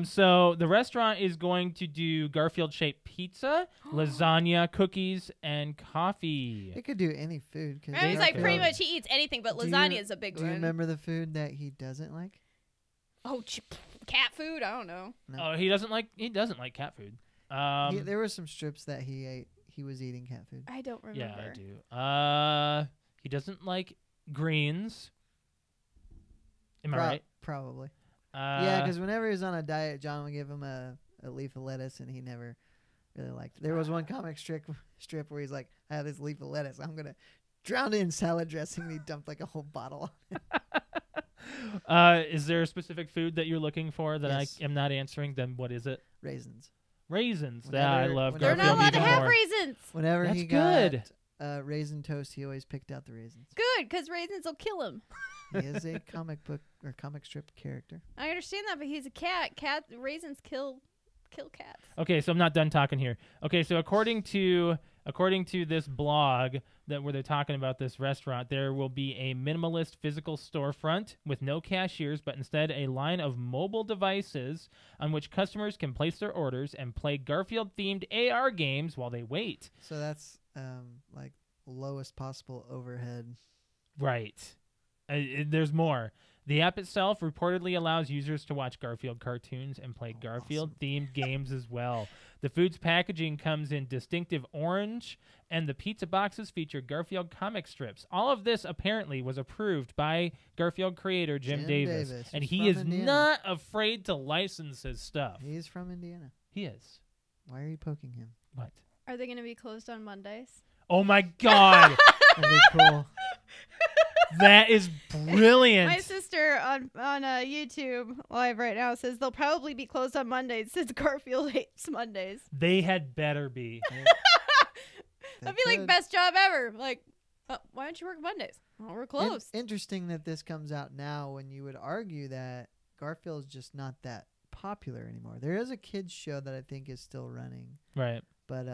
So the restaurant is going to do Garfield-shaped pizza, lasagna, cookies, and coffee. It could do any food. 'Cause I was like, Garfield- pretty much he eats anything, but Do you- lasagna is a big Do you one. remember the food that he doesn't like? Oh, cat food? I don't know. Oh, he doesn't like cat food. There were some strips that he ate. He was eating cat food. I don't remember. yeah, I do. He doesn't like greens. Am I right? Probably. Yeah, because whenever he was on a diet, John would give him a leaf of lettuce, and he never really liked it. There was one comic strip where he's like, I have this leaf of lettuce. I'm going to drown it in salad dressing. And he dumped like a whole bottle on it. Is there a specific food that you're looking for that Yes. I am not answering? Then what is it? Raisins. Raisins. Whenever- Yeah, I love whenever- They're Garfield not allowed to even have more. raisins. Whenever That's he good. got raisin toast, he always picked out the raisins. Good, because raisins will kill him. He is a comic book or comic strip character. I understand that, but he's a cat. Raisins kill cats. Okay, so I'm not done talking here. Okay, so according to this blog where they're talking about this restaurant, there will be a minimalist physical storefront with no cashiers, but instead a line of mobile devices on which customers can place their orders and play Garfield-themed AR games while they wait. So that's like lowest possible overhead. Right. There's more. The app itself reportedly allows users to watch Garfield cartoons and play Garfield-themed games as well. The food's packaging comes in distinctive orange, and the pizza boxes feature Garfield comic strips. All of this apparently was approved by Garfield creator Jim Davis, and He's he from is Indiana. not afraid to license his stuff. He's from Indiana. He is. Why are you poking him? What? Are they going to be closed on Mondays? Oh my God! That'd be cool. That is brilliant. My sister on YouTube live right now says they'll probably be closed on Mondays since Garfield hates Mondays. They had better be. That'd be like best job ever. Like, why don't you work Mondays? Well, we're closed. Interesting that this comes out now when you would argue that Garfield's just not that popular anymore. There is a kids show that I think is still running, Right. but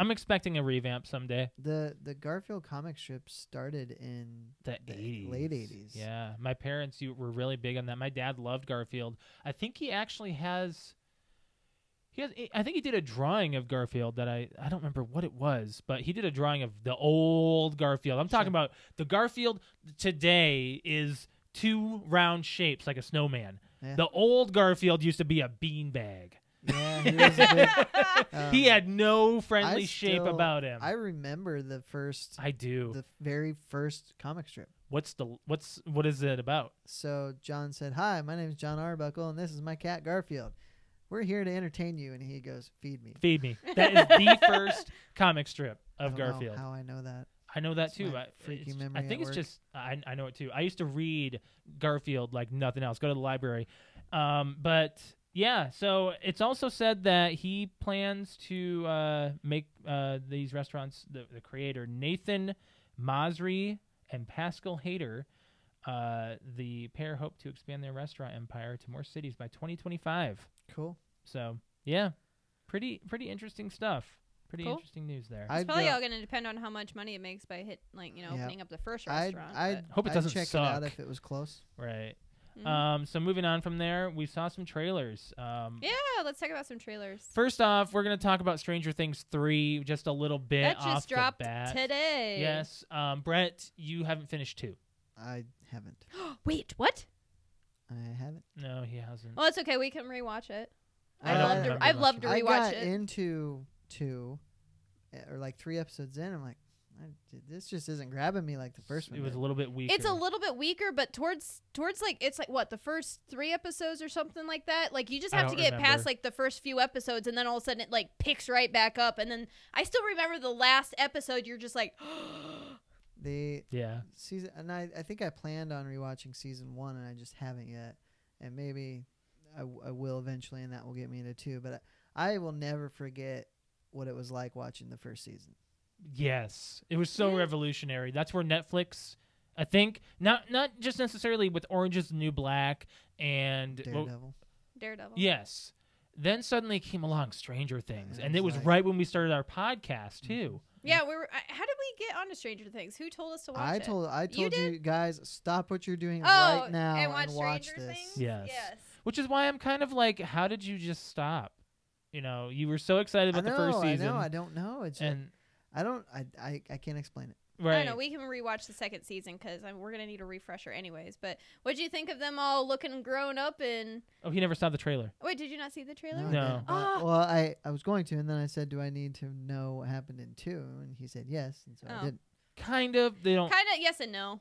I'm expecting a revamp someday. the Garfield comic strips started in The 80s. late 80s. Yeah. My parents were really big on that. My dad loved Garfield. I think he actually has. I think he did a drawing of Garfield that I don't remember what it was, but he did a drawing of the old Garfield. I'm talking about the Garfield today is two round shapes like a snowman. Yeah. The old Garfield used to be a beanbag. Yeah, he was a big, He had no friendly I shape still- about him. I remember the very first comic strip. What is it about? So John said, "Hi, my name is John Arbuckle, and this is my cat Garfield. We're here to entertain you." And he goes, "Feed me." Feed me. That is the first comic strip of I don't know Garfield. how I know that. I know that It's too. my freaky I memory think at it's work. just I know it too. I used to read Garfield like nothing else. Go to the library. But yeah, so it's also said that he plans to make these restaurants. The creator Nathan Masri and Pascal Hader, the pair hope to expand their restaurant empire to more cities by 2025. Cool. So yeah, pretty interesting stuff. Pretty Cool. interesting news there. It's probably all going to depend on how much money it makes by Yeah. opening up the first I'd restaurant. Hope it doesn't check suck. it out if it was close. Right. Mhm. So moving on from there, we saw some trailers. Yeah, let's talk about some trailers. First off, we're going to talk about Stranger Things 3 just a little bit That off just dropped the bat. today. Yes. Brett, you haven't finished 2. I haven't. Wait, what? I haven't. No, he hasn't. Well, it's okay. We can rewatch it. I don't remember I'd much love of to I rewatch got it. into 2 or like 3 episodes in. I'm like, this just isn't grabbing me like the first one. It was did. a little bit weaker. It's a little bit weaker, but towards like it's like what, the first 3 episodes or something like that. Like you just I have to don't get remember. past like the first few episodes, and then all of a sudden it like picks right back up. And then I still remember the last episode. You're just like, the Yeah. season, and I think I planned on rewatching season 1, and I just haven't yet. And maybe I will eventually, and that will get me into 2. But I will never forget what it was like watching the first season. Yes. It was so Yeah. revolutionary. That's where Netflix, I think, not just necessarily with Orange is the New Black and Daredevil. Daredevil. yes. Then suddenly came along Stranger Things, Yeah, and it it was was like- right when we started our podcast too. Yeah, we were. How did we get onto Stranger Things? Who told us to watch I it? told you did? guys, stop what you're doing Oh, right now and watch watch Stranger this. Things? Yes. Yes. Which is why I'm kind of like, how did you just stop? You know, you were so excited I about know, the first season. I don't know. It's just, and I can't explain it. I right. don't know. We can rewatch the second season because we're gonna need a refresher anyways. But what did you think of them all looking grown up? And Oh, he never saw the trailer. wait, did you not see the trailer? I No. didn't. Oh. Well, I was going to, and then I said, "Do I need to know what happened in 2?" And he said, "Yes," and so I Oh. did. Kind of. They don't. Kind of yes and no.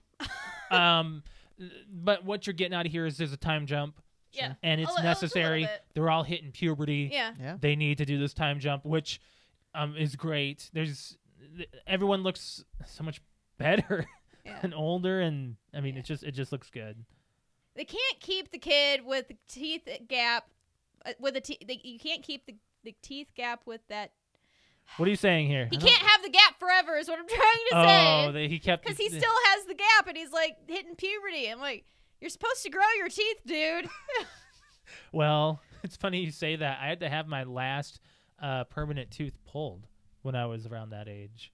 But what you're getting out of here is there's a time jump. Yeah. and it's A little necessary. bit. They're all hitting puberty. Yeah. Yeah. They need to do this time jump, which is great. Everyone looks so much better Yeah. and older, and I mean, Yeah. it just looks good. They can't keep the kid with the teeth gap. You can't keep the teeth gap with that. What are you saying here? He can't have the gap forever. Is what I'm trying to say. He kept Because he still has the gap, and he's like hitting puberty. I'm like, you're supposed to grow your teeth, dude. Well, it's funny you say that. I had to have my last permanent tooth pulled when I was around that age.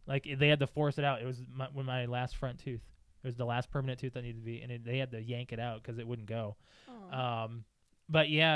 Like they had to force it out. It was my last front tooth. It was the last permanent tooth that needed to be, and they had to yank it out because it wouldn't go. Aw. But yeah,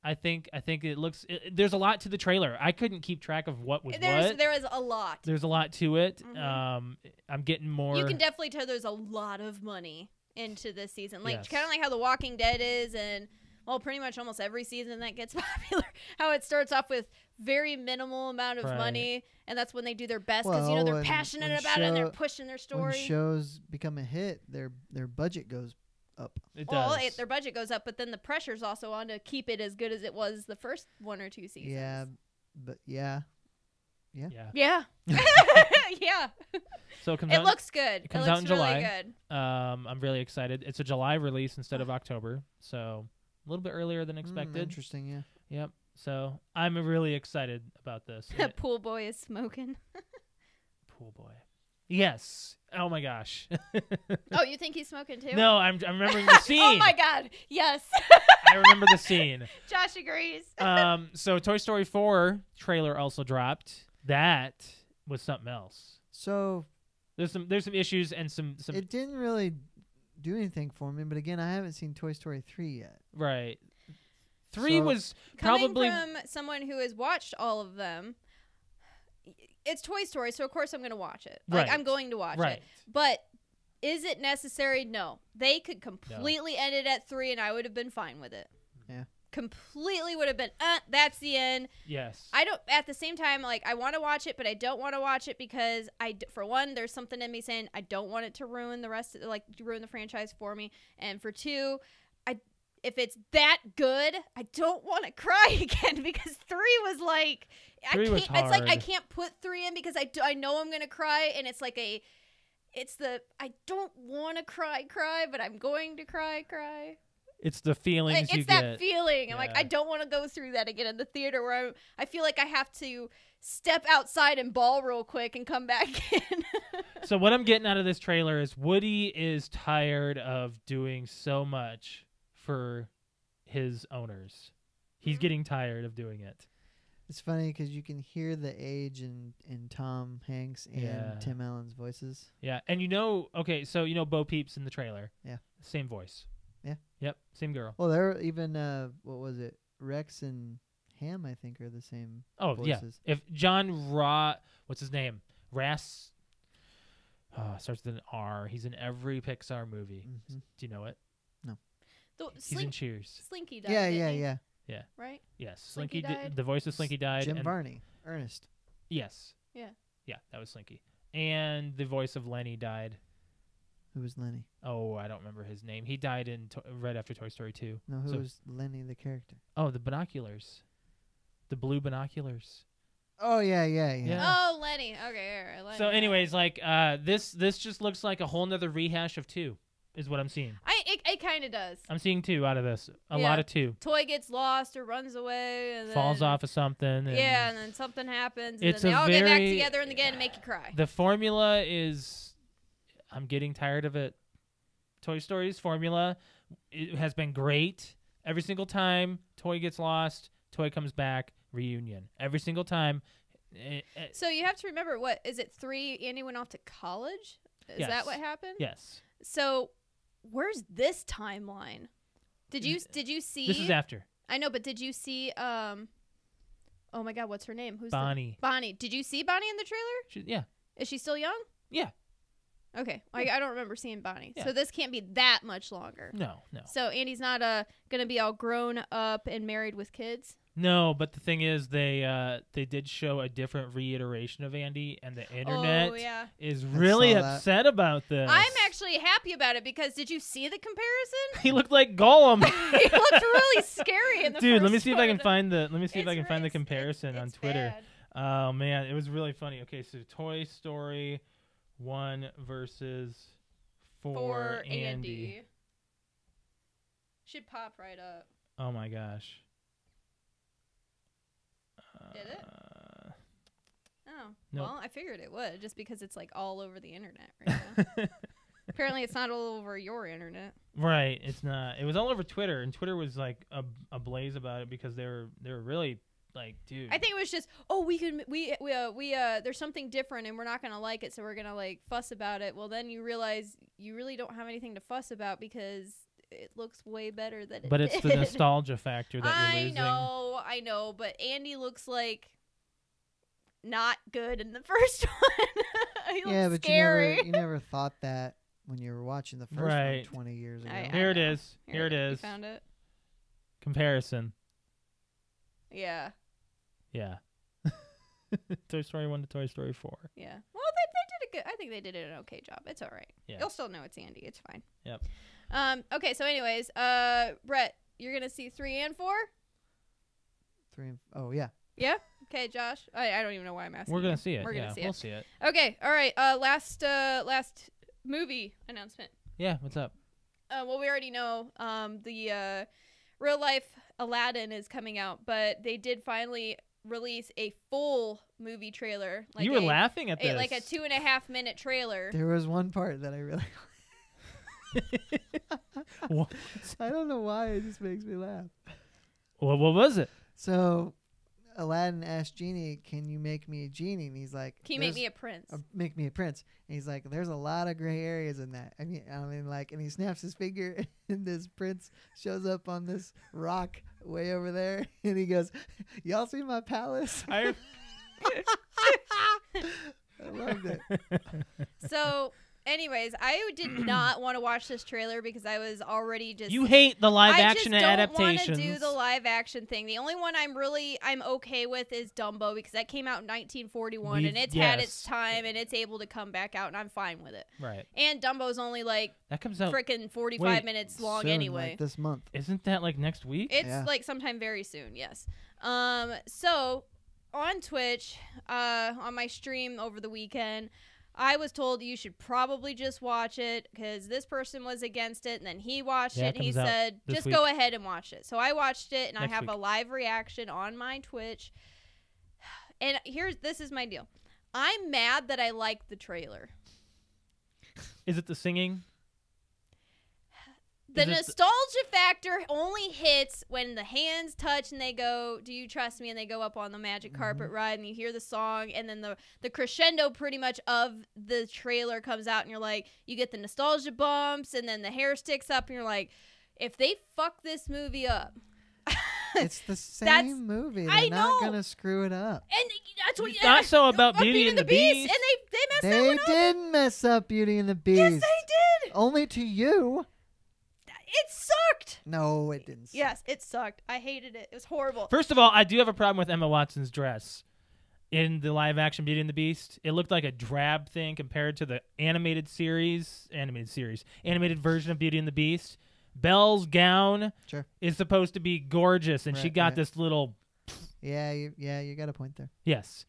I think it looks. There's a lot to the trailer. I couldn't keep track of what was what. There is a lot. There's a lot to it. Mhm. I'm getting more. You can definitely tell there's a lot of money into this season. Like Yes. kind of like how The Walking Dead is, and well, pretty much almost every season that gets popular. How it starts off with very minimal amount of Right. money, and that's when they do their best because you know they're when passionate about it and they're show- pushing their When story. shows become a hit, their budget goes up. It Well, does. their budget goes up, but then the pressure's also on to keep it as good as it was the first 1 or 2 seasons. Yeah, but yeah. yeah. Yeah. Yeah. So it comes It out. looks good. it comes looks out in July. really good. I'm really excited. It's a July release instead of October, so a little bit earlier than expected. Interesting, yeah. Yep. So I'm really excited about this. And Pool boy is smoking. Pool boy. Yes. Oh my gosh. Oh, you think he's smoking too? No, I'm remembering the scene. Oh my God. Yes. I remember the scene. Josh agrees. So Toy Story 4 trailer also dropped. That was something else. So There's some issues and some it didn't really do anything for me, but again, I haven't seen Toy Story 3 yet. right. 3 So- was Coming probably from someone who has watched all of them, it's Toy Story, so of course I'm going to watch it. Like Right. I'm going to watch right. it. But is it necessary? No. They could completely end it at 3, and I would have been fine with it. Yeah. Completely would have been. That's the end. Yes. I don't. At the same time, like I want to watch it, but I don't want to watch it because for one, there's something in me saying I don't want it to ruin the rest, ruin the franchise for me, and for two, if it's that good, I don't want to cry again because 3 was like I 3 can't. was It's like I hard. can't put 3 in because I know I'm gonna cry, and it's like I don't want to cry, but I'm going to cry. It's the feelings It's you that get. feeling. I'm like, Yeah. I don't want to go through that again in the theater where I feel like I have to step outside and bawl real quick and come back in. So what I'm getting out of this trailer is Woody is tired of doing so much for his owners. He's getting tired of doing it. It's funny because you can hear the age in Tom Hanks and Yeah. Tim Allen's voices. Yeah, and okay, so Bo Peep's in the trailer. Yeah. Same voice. Yeah. Yep, same girl. Well, they're even what was it? Rex and Ham, I think, are the same Oh, voices. yeah. If John what's his name? Starts with an R. He's in every Pixar movie. Mhm. Do you know it? The He's in Cheers. Slinky died. Yeah, didn't yeah, he? yeah. Right? Yes, Slinky Slinky. died? The voice of Slinky died. Jim and- Varney, Ernest. Yes. Yeah. Yeah, that was Slinky. And the voice of Lenny died. Who was Lenny? Oh, I don't remember his name. He died right after Toy Story 2. No, who So- was Lenny the character? Oh, the binoculars. The blue binoculars. Oh yeah. Yeah. Oh, Lenny. Okay, all right. Lenny. So anyways, this just looks like a whole nother rehash of 2 is what I'm seeing. It kind of does. I'm seeing 2 out of this. A Yeah. lot of 2. Toy gets lost or runs away and Falls then, off of something. And Yeah, and then something happens, and It's then they a all get back very- together and again make you cry. The formula is, I'm getting tired of it. Toy Story's formula, it has been great. Every single time Toy gets lost, Toy comes back, reunion. Every single time. So you have to remember, what is it? 3. Andy went off to college. Is Yes. that what happened? Yes. So where's this timeline? Did you see? This is after. I know, but did you see? Oh my God, what's her name? Who's Bonnie. Bonnie. Did you see Bonnie in the trailer? Yeah. Is she still young? Yeah. Okay, I don't remember seeing Bonnie. Yeah. So this can't be that much longer. No. So Andy's not gonna be all grown up and married with kids. No, but the thing is, they did show a different reiteration of Andy, and the internet Oh yeah. is really saw that. upset about this. I'm actually happy about it because did you see the comparison? He looked like Gollum. He looked really scary in the Dude, first let me see if I can one. find the It's comparison on it's Twitter. bad. Oh man, it was really funny. Okay, so Toy Story 1 versus 4 For Andy. Andy. Should pop right up. Oh my gosh. Did it? Oh, Nope. well, I figured it would just because it's like all over the internet right now. Apparently, it's not all over your internet. Right, it's not. It was all over Twitter, and Twitter was like a blaze about it because they were really like, dude. I think it was just, there's something different and we're not gonna like it, so we're gonna like fuss about it. Well, then you realize you really don't have anything to fuss about because it looks way better than it But it's the did. nostalgia factor that you're I losing. I know, but Andy looks like not good in the first one. He Yeah, looks but scary. you never thought that when you were watching the first Right. one 20 years ago. I Here it know. is. Here it You is. found it? Comparison. Yeah. Yeah. Toy Story 1 to Toy Story 4. Yeah. Well, they did a good. I think they did an okay job. It's all right. Yeah. You'll still know it's Andy. It's fine. Yep. Okay. So, anyways, Brett, you're gonna see 3 and 4. Oh yeah. Yeah. Okay, Josh. I don't even know why I'm asking. We're going you. to see it. We're yeah, gonna see we'll it. see it. Okay. All right. Last movie announcement. Yeah, what's up? Well, we already know the real life Aladdin is coming out, but they did finally release a full movie trailer. Like You were laughing at this. like a 2.5 minute trailer. There was one part that I really. What? I don't know why it just makes me laugh. What was it? So, Aladdin asked Genie, "Can you make me a genie?" And he's like, Can you make "There's- me a prince? make me a prince." And he's like, "There's a lot of gray areas in that." I mean, like, and he snaps his finger, and this prince shows up on this rock way over there, and he goes, "Y'all see my palace?" I loved it. So, anyways, I did not want to watch this trailer because I was already just. You hate the live I action just don't adaptations. want to do the live action thing. The only one I'm okay with is Dumbo because that came out in 1941 and it's had its time and it's able to come back out and I'm fine with it. Right. And Dumbo's only like That comes out. freaking 45 Wait, minutes long Soon, anyway. like this month. Isn't that like next week? It's Yeah. like sometime very soon, yes. So on Twitch, on my stream over the weekend, I was told you should probably just watch it because this person was against it, and then he watched Yeah, it, it and he comes out said, this just week. go ahead and watch it. So I watched it, and I Next have week. a live reaction on my Twitch. And this is my deal. I'm mad that I liked the trailer. Is it the singing? The Is it the- nostalgia factor only hits when the hands touch and they go, "Do you trust me?" and they go up on the magic carpet ride and you hear the song and then the crescendo pretty much of the trailer comes out and you're like, you get the nostalgia bumps and then the hair sticks up and you're like, if they fuck this movie up. It's the That's- same movie. They're I not know. gonna screw it up. And that's what Not so about Beauty and the Beast. And they messed that They one up. didn't mess up Beauty and the Beast. Yes, they did. Only to you. It sucked. No, it didn't. Yes, it sucked. I hated it. It was horrible. First of all, I do have a problem with Emma Watson's dress in the live action Beauty and the Beast. It looked like a drab thing compared to the animated version of Beauty and the Beast. Belle's gown Sure. is supposed to be gorgeous, and she Right, got right. this little Yeah, you got a point there. yes.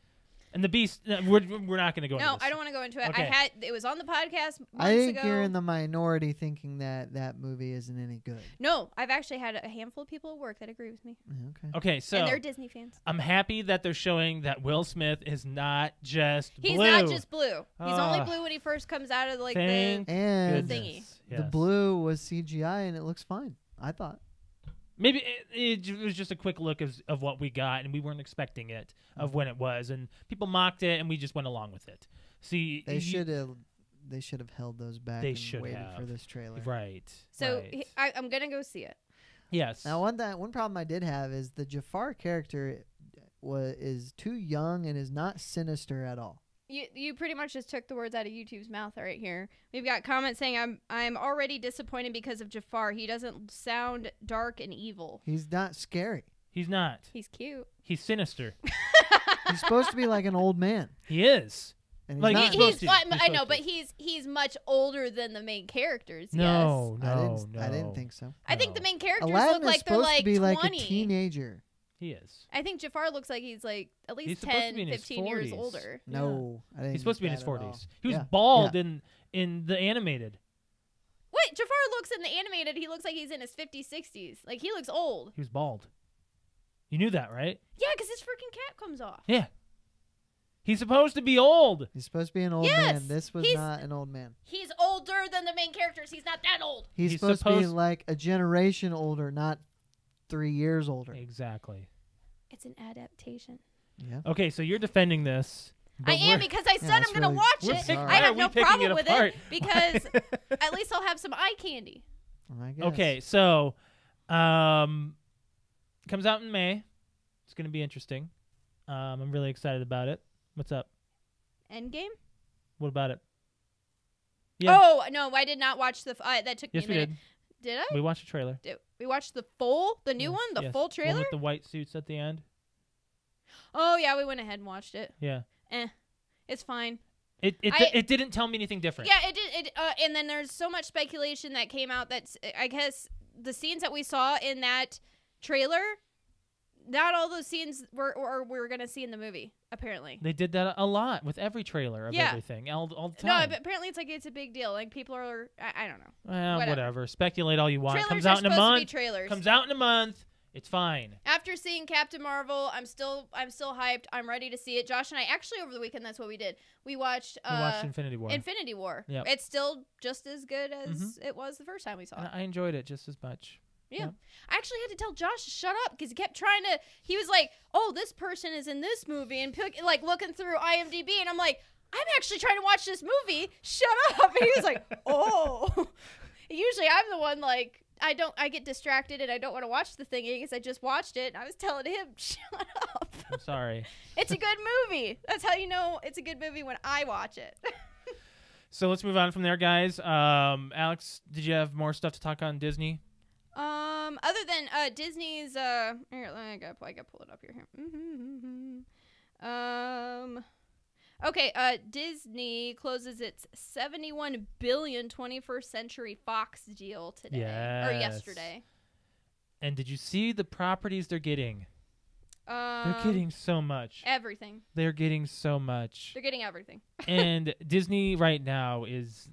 And the Beast, we're not going to go into No, this. I don't want to go into it. Okay. It was on the podcast months I think ago. you're in the minority thinking that movie isn't any good. No, I've actually had a handful of people at work that agree with me. Okay. Okay, so And they're Disney fans. I'm happy that they're showing that Will Smith is not just He's blue. not just blue. He's only Ah. blue when he first comes out of like Thank the And goodness. thingy. the Yes. blue was CGI and it looks fine. I thought. Maybe it was just a quick look of what we got, and we weren't expecting it of when it was, and people mocked it, and we just went along with it. See, They should have held those back They and should waited have. for this trailer. right. So right. I'm gonna go see it. yes. Now, one problem I did have is the Jafar character is too young and is not sinister at all. You pretty much just took the words out of YouTube's mouth right here. We've got comments saying I'm already disappointed because of Jafar. He doesn't sound dark and evil. He's not scary. He's not. He's cute. He's sinister. He's supposed to be like an old man. He is. And he's Like, not. he's supposed to. I He's know, supposed but to. he's much older than the main characters. No, yes. no, I didn't think so. I think the main characters Aladdin look like is they're supposed like to be 20. like a teenager. He is. I think Jafar looks like he's like at He's least supposed to 10, be in his 15 years 40s. older. No, I didn't. He's supposed to be in get his that at all. 40s. He was Yeah, bald yeah. in the animated. Wait, Jafar looks in the animated, he looks like he's in his 50s, 60s. Like, he looks old. He was bald. You knew that, right? Yeah, because his freaking cap comes off. Yeah. He's supposed to be old. He's supposed to be an old Yes, man. This was he's- not an old man. He's older than the main characters. He's not that old. He's supposed to be like a generation older, not 3 years older. Exactly. It's an adaptation. Yeah. Okay, so you're defending this. I but am we're- because I said Yeah, I'm it's going to really watch it. bizarre. I have Why are no we picking problem it with apart? it because at least I'll have some eye candy. I guess. Okay, so comes out in May. It's going to be interesting. I'm really excited about it. What's up? Endgame? What about it? Yeah. Oh, no, I did not watch the... that took Yes, me a we minute. did. Did I? We watched the trailer. We watched the new one? The Yes. full One trailer? with the white suits at the end. Oh, yeah, we went ahead and watched it. Yeah. It's fine. It didn't tell me anything different. Yeah, it did. And then there's so much speculation that came out that I guess the scenes that we saw in that trailer, not all those scenes we're going to see in the movie, apparently. They did that a lot with every trailer of Yeah. everything all the No, time. but apparently it's a big deal. Like, people are... I don't know. Well, whatever. whatever. Speculate all you want. Trailers Comes are out in a supposed to be month. trailers. Comes out in a month. It's fine. After seeing Captain Marvel, I'm still hyped. I'm ready to see it. Josh and I actually over the weekend, that's what we did. We watched We watched Infinity War. Infinity War. Yep. It's still just as good as it was the first time we saw And it. I enjoyed it just as much. Yeah. Yep. I actually had to tell Josh to shut up because he kept trying to. He was like, "Oh, this person is in this movie," and like looking through IMDb, and I'm like, "I'm actually trying to watch this movie. Shut up!" And he was like, "Oh." Usually, I'm the one like I get distracted and I don't want to watch the thing because I just watched it. And I was telling him, "Shut up." I'm sorry. It's a good movie. That's how you know it's a good movie when I watch it. So let's move on from there, guys. Alex, did you have more stuff to talk on Disney? Other than Disney's here, I gotta pull it up here. Okay, Disney closes its $71 billion 21st Century Fox deal today or Yes. yesterday. And did you see the properties they're getting? They're getting so much. everything. They're getting so much. They're getting everything. And Disney right now is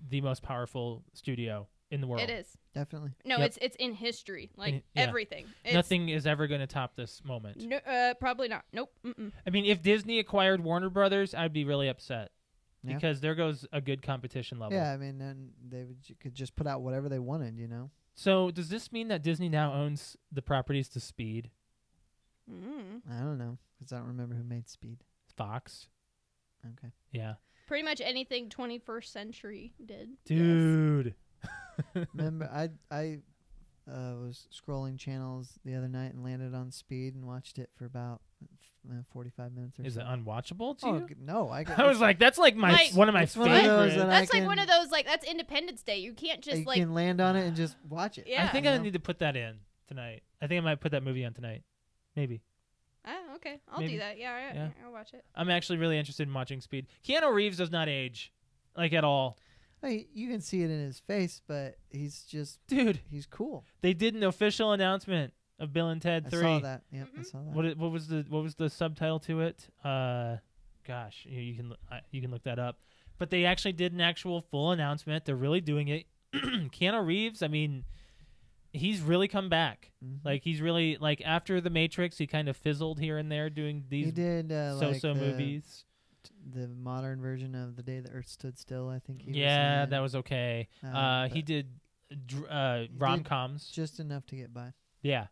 the most powerful studio in the world. It is. Definitely. No, Yep. it's in history. Like yeah. everything. It's, Nothing is ever going to top this moment. No, probably not. Nope. Mm-mm. I mean, if Disney acquired Warner Brothers, I'd be really upset Yeah. because there goes a good competition level. Yeah, I mean, then could just put out whatever they wanted, you know? So does this mean that Disney now owns the properties to Speed, I don't know, because I don't remember who made Speed. Fox? Okay. Yeah. Pretty much anything 21st century did. Yes. Dude. Remember, I was scrolling channels the other night and landed on Speed and watched it for about 45 minutes or so. Is it unwatchable to Oh, you? no. I was like, that's like Like- one of my It's one of those favorites. that That's I like one can- of those, like, that's Independence Day. You can't just, you like, can land on it and just watch it. Yeah. I think you I know? need to put that in tonight. I think I might put that movie on tonight. Maybe. okay, I'll Maybe. do that. Yeah, Yeah. I'll watch it. I'm actually really interested in watching Speed. Keanu Reeves does not age, like at all. Hey, you can see it in his face, but he's Dude, cool. they did an official announcement of Bill and Ted 3. I saw that. Yep, I Mhm. saw that. What was the subtitle to it? Gosh, you can look that up. But they actually did an actual full announcement. They're really doing it. Keanu Reeves, I mean, he's really come back. Mhm. Like he's really like after The Matrix, he kind of fizzled here and there doing He these did so-so like movies. the modern version of The Day the Earth Stood Still, I think. Yeah, that was okay. He but did did rom-coms. just enough to get by. Yeah.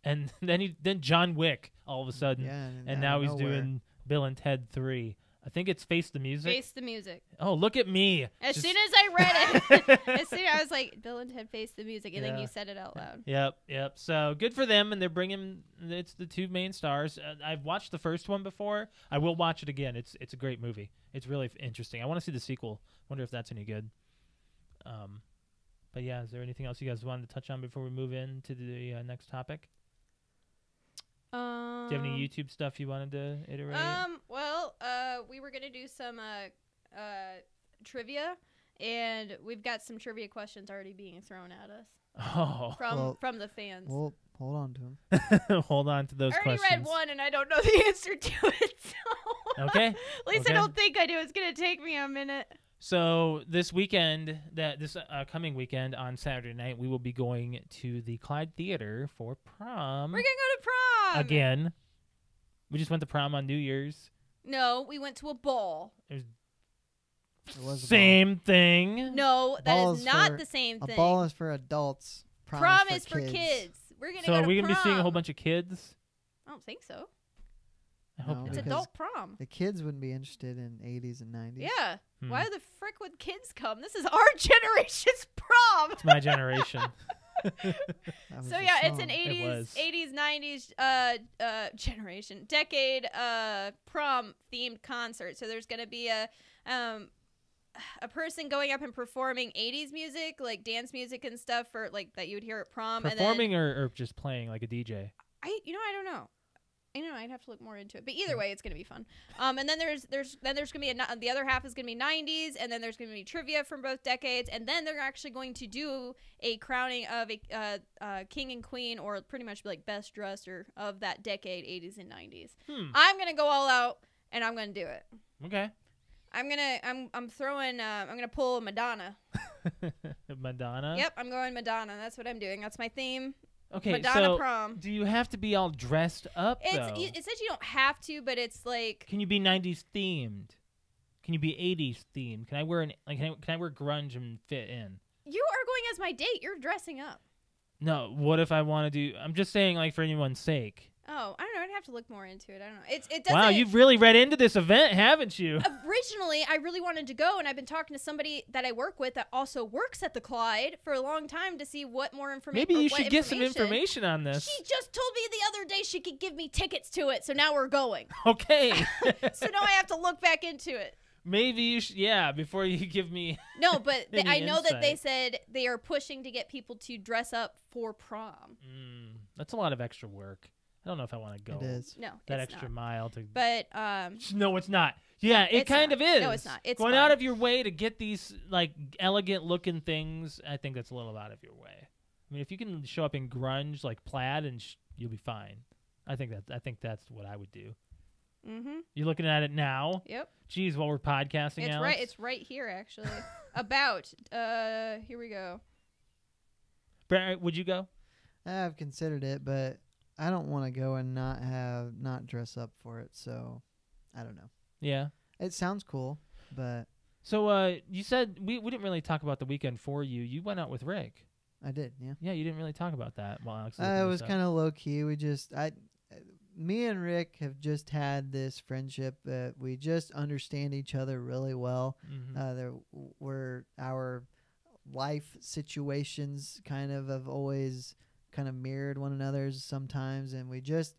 And then John Wick all of a sudden. Yeah, And out now of he's nowhere. doing Bill and Ted 3. I think it's Face the Music. Face the music. Oh, look at me. As Just- soon as I read it, I was like, Bill and Ted Face the Music, and then Yeah. you said it out loud. Yep. So good for them, and they're bringing. It's the two main stars. I've watched the first one before. I will watch it again. It's a great movie. It's really interesting. I want to see the sequel. Wonder if that's any good. But yeah, is there anything else you guys wanted to touch on before we move into the next topic? Do you have any YouTube stuff you wanted to iterate? Well, we were gonna do some trivia, and we've got some trivia questions already being thrown at us from the fans. Well, hold on to them. Hold on to those I already questions. read one, and I don't know the answer to it. So Okay. at least I don't think I do. It's gonna take me a minute. So this weekend, this coming weekend on Saturday night, we will be going to the Clyde Theater for prom. We're gonna go to prom again. We just went to prom on New Year's. No, we went to a ball. It was Same thing. No, that Ball is is not for- the same A thing. ball is for adults. Prom is for kids. We're gonna So go are to we gonna be seeing a whole prom. bunch of kids? I don't think so. I hope No, not. It's because adult prom. The kids wouldn't be interested in 80s and 90s. Yeah. Hmm. Why the frick would kids come? This is our generation's prom. It's my generation. That was So the yeah, it's an song. was. 80s, 90s decade prom themed concert. So there's gonna be a person going up and performing 80s music, like dance music and stuff for like that you would hear at prom. Performing or just playing like a DJ? And then, I don't know. I'd have to look more into it, but either way, it's gonna be fun. And then there's gonna be the other half is gonna be 90s, and then there's gonna be trivia from both decades, and then they're actually going to do a crowning of a king and queen, or pretty much like best dresser of that decade, 80s and 90s. I'm gonna go all out, and I'm gonna do it. Okay. I'm gonna pull Madonna. Madonna. Yep, I'm going Madonna. That's what I'm doing. That's my theme. Okay. Madonna so prom. do you have to be all dressed up though? It says you don't have to, but it's like. Can you be 90s themed? Can you be 80s themed? Can I wear can I wear grunge and fit in? You are going as my date. You're dressing up. No. What if I want to do? I'm just saying, like for anyone's sake. Oh, I don't know. I'd have to look more into it. I don't know. It doesn't. Wow, you've really read into this event, haven't you? Originally, I really wanted to go, and I've been talking to somebody that I work with that also works at the Clyde for a long time to see what more information. Maybe you should get some information on this. She just told me the other day she could give me tickets to it, so now we're going. Okay. So now I have to look back into it. Maybe you should, before you give me. No, but Any I know that they insight. said they are pushing to get people to dress up for prom. That's a lot of extra work. I don't know if I want to go It is. No, that it's extra not. mile to. But No, it's not. Yeah, it It's kind not. of is. No, it's not. It's going fun. out of your way to get these like elegant looking things. I think that's a little out of your way. I mean, if you can show up in grunge like plaid, and you'll be fine. I think that's what I would do. Mm-hmm. You're looking at it now. Yep. Geez, while we're podcasting, It's Alex. right. It's right here, actually. About. Here we go. Brett, would you go? I've considered it, but I don't want to go and not dress up for it. So I don't know. Yeah. It sounds cool, but So you said we didn't really talk about the weekend for you. You went out with Rick. I did. Yeah. Yeah, you didn't really talk about that while Alex. It was kind of low key. Me and Rick have just had this friendship that we just understand each other really well. Our life situations kind of have always kind of mirrored one another's sometimes, and we just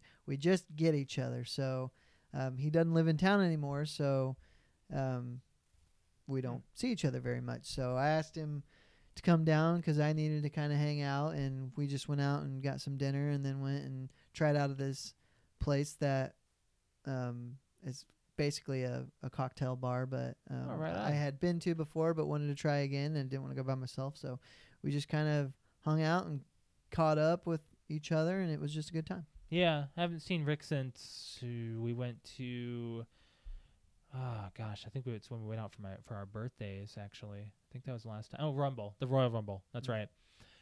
get each other. So he doesn't live in town anymore, so we don't see each other very much. So I asked him to come down because I needed to kind of hang out, and we just went out and got some dinner, and then went and tried out of this place that is basically a cocktail bar, but right on. I had been to before but wanted to try again and didn't want to go by myself, so we just kind of hung out and caught up with each other, and it was just a good time. Yeah, I haven't seen Rick since we went to. Oh gosh, I think it's when we went out for our birthdays. Actually, I think that was the last time. Oh, Rumble, the Royal Rumble. That's right.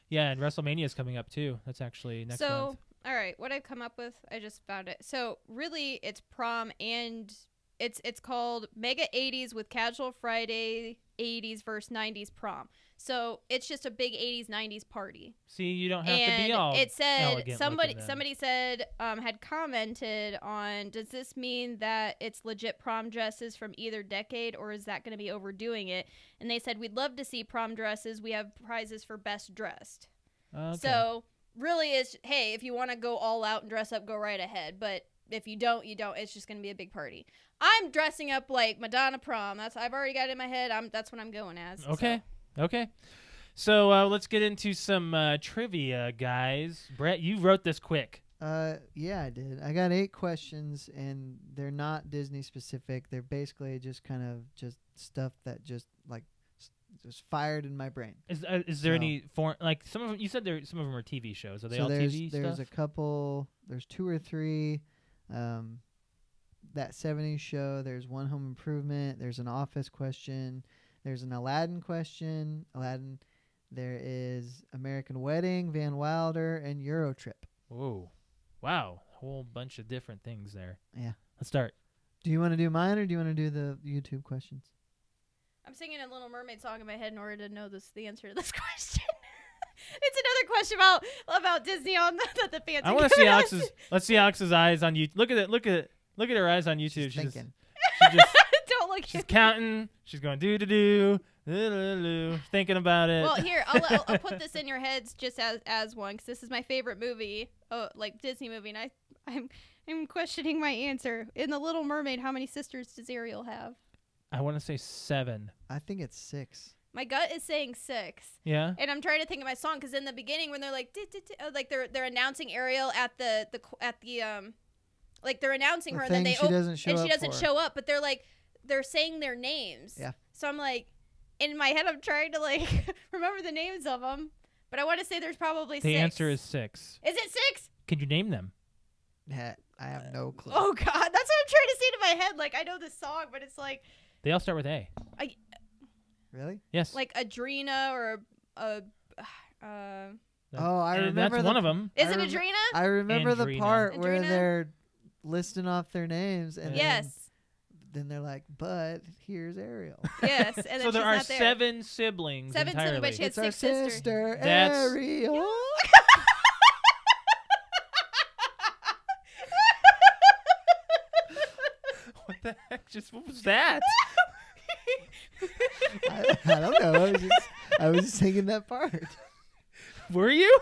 Yeah, and WrestleMania is coming up too. That's actually next month. All right, what I've come up with, I just found it. So really, it's prom, and it's called Mega 80s with Casual Friday 80s versus 90s prom. So it's just a big 80s 90s party. See, you don't have to be all. It said elegant somebody looking then. said had commented on, does this mean that it's legit prom dresses from either decade, or is that going to be overdoing it? And they said, we'd love to see prom dresses. We have prizes for best dressed. Okay. So really, it's, hey, if you want to go all out and dress up, go right ahead. But if you don't, you don't. It's just going to be a big party. I'm dressing up like Madonna prom. I've already got it in my head. That's what I'm going as. Okay. Okay. So let's get into some trivia, guys. Brett, you wrote this quick. Yeah, I did. I got 8 questions, and they're not Disney specific. They're basically just kind of just stuff that just fired in my brain. Is there any foreign, like some of them? You said some of them are TV shows. Are they all there's, TV There's stuff? a couple. There's 2 or 3. That 70s show. There's one Home Improvement. There's an Office question. There's an Aladdin question. Aladdin. There is American Wedding, Van Wilder, and Eurotrip. Whoa, wow, a whole bunch of different things there. Yeah. Let's start. Do you want to do mine or do you want to do the YouTube questions? I'm singing a Little Mermaid song in my head in order to know the answer to this question. It's another question about Disney on the fancy. I want to see Alex's. Let's see Alex's eyes on you. Look at it. Look at her eyes on YouTube. She's thinking. She just Don't look she's at me. counting. She's going do, thinking about it. Well, here I'll put this in your heads just as one, because this is my favorite movie, like Disney movie, and I'm questioning my answer. In The Little Mermaid, how many sisters does Ariel have? I want to say 7. I think it's 6. My gut is saying 6, Yeah. and I'm trying to think of my song, because in the beginning when they're like like they're announcing Ariel at the like they're announcing The her, and then thing they she doesn't show and she up doesn't for. show up, but they're saying their names. Yeah. So I'm like, in my head, I'm trying to like remember the names of them, but I want to say there's probably 6. The answer is 6. Is it 6? Can you name them? I have no clue. Oh God, that's what I'm trying to say to my head. Like I know this song, but it's like They all start with A. Really? Yes. like Adrena or Oh, I and remember that's one of them. Is I it rem- Adrena? I remember the Andrina. part where Andrina? they're listing off their names, and Yes. then they're like, "But here's Ariel." Yes. And then So there she's are not there. 7 siblings 7 siblings, entirely. but she had It's our 6 sisters. sister That's- Ariel. What the heck? What was that? I don't know. I was just singing that part. Were you?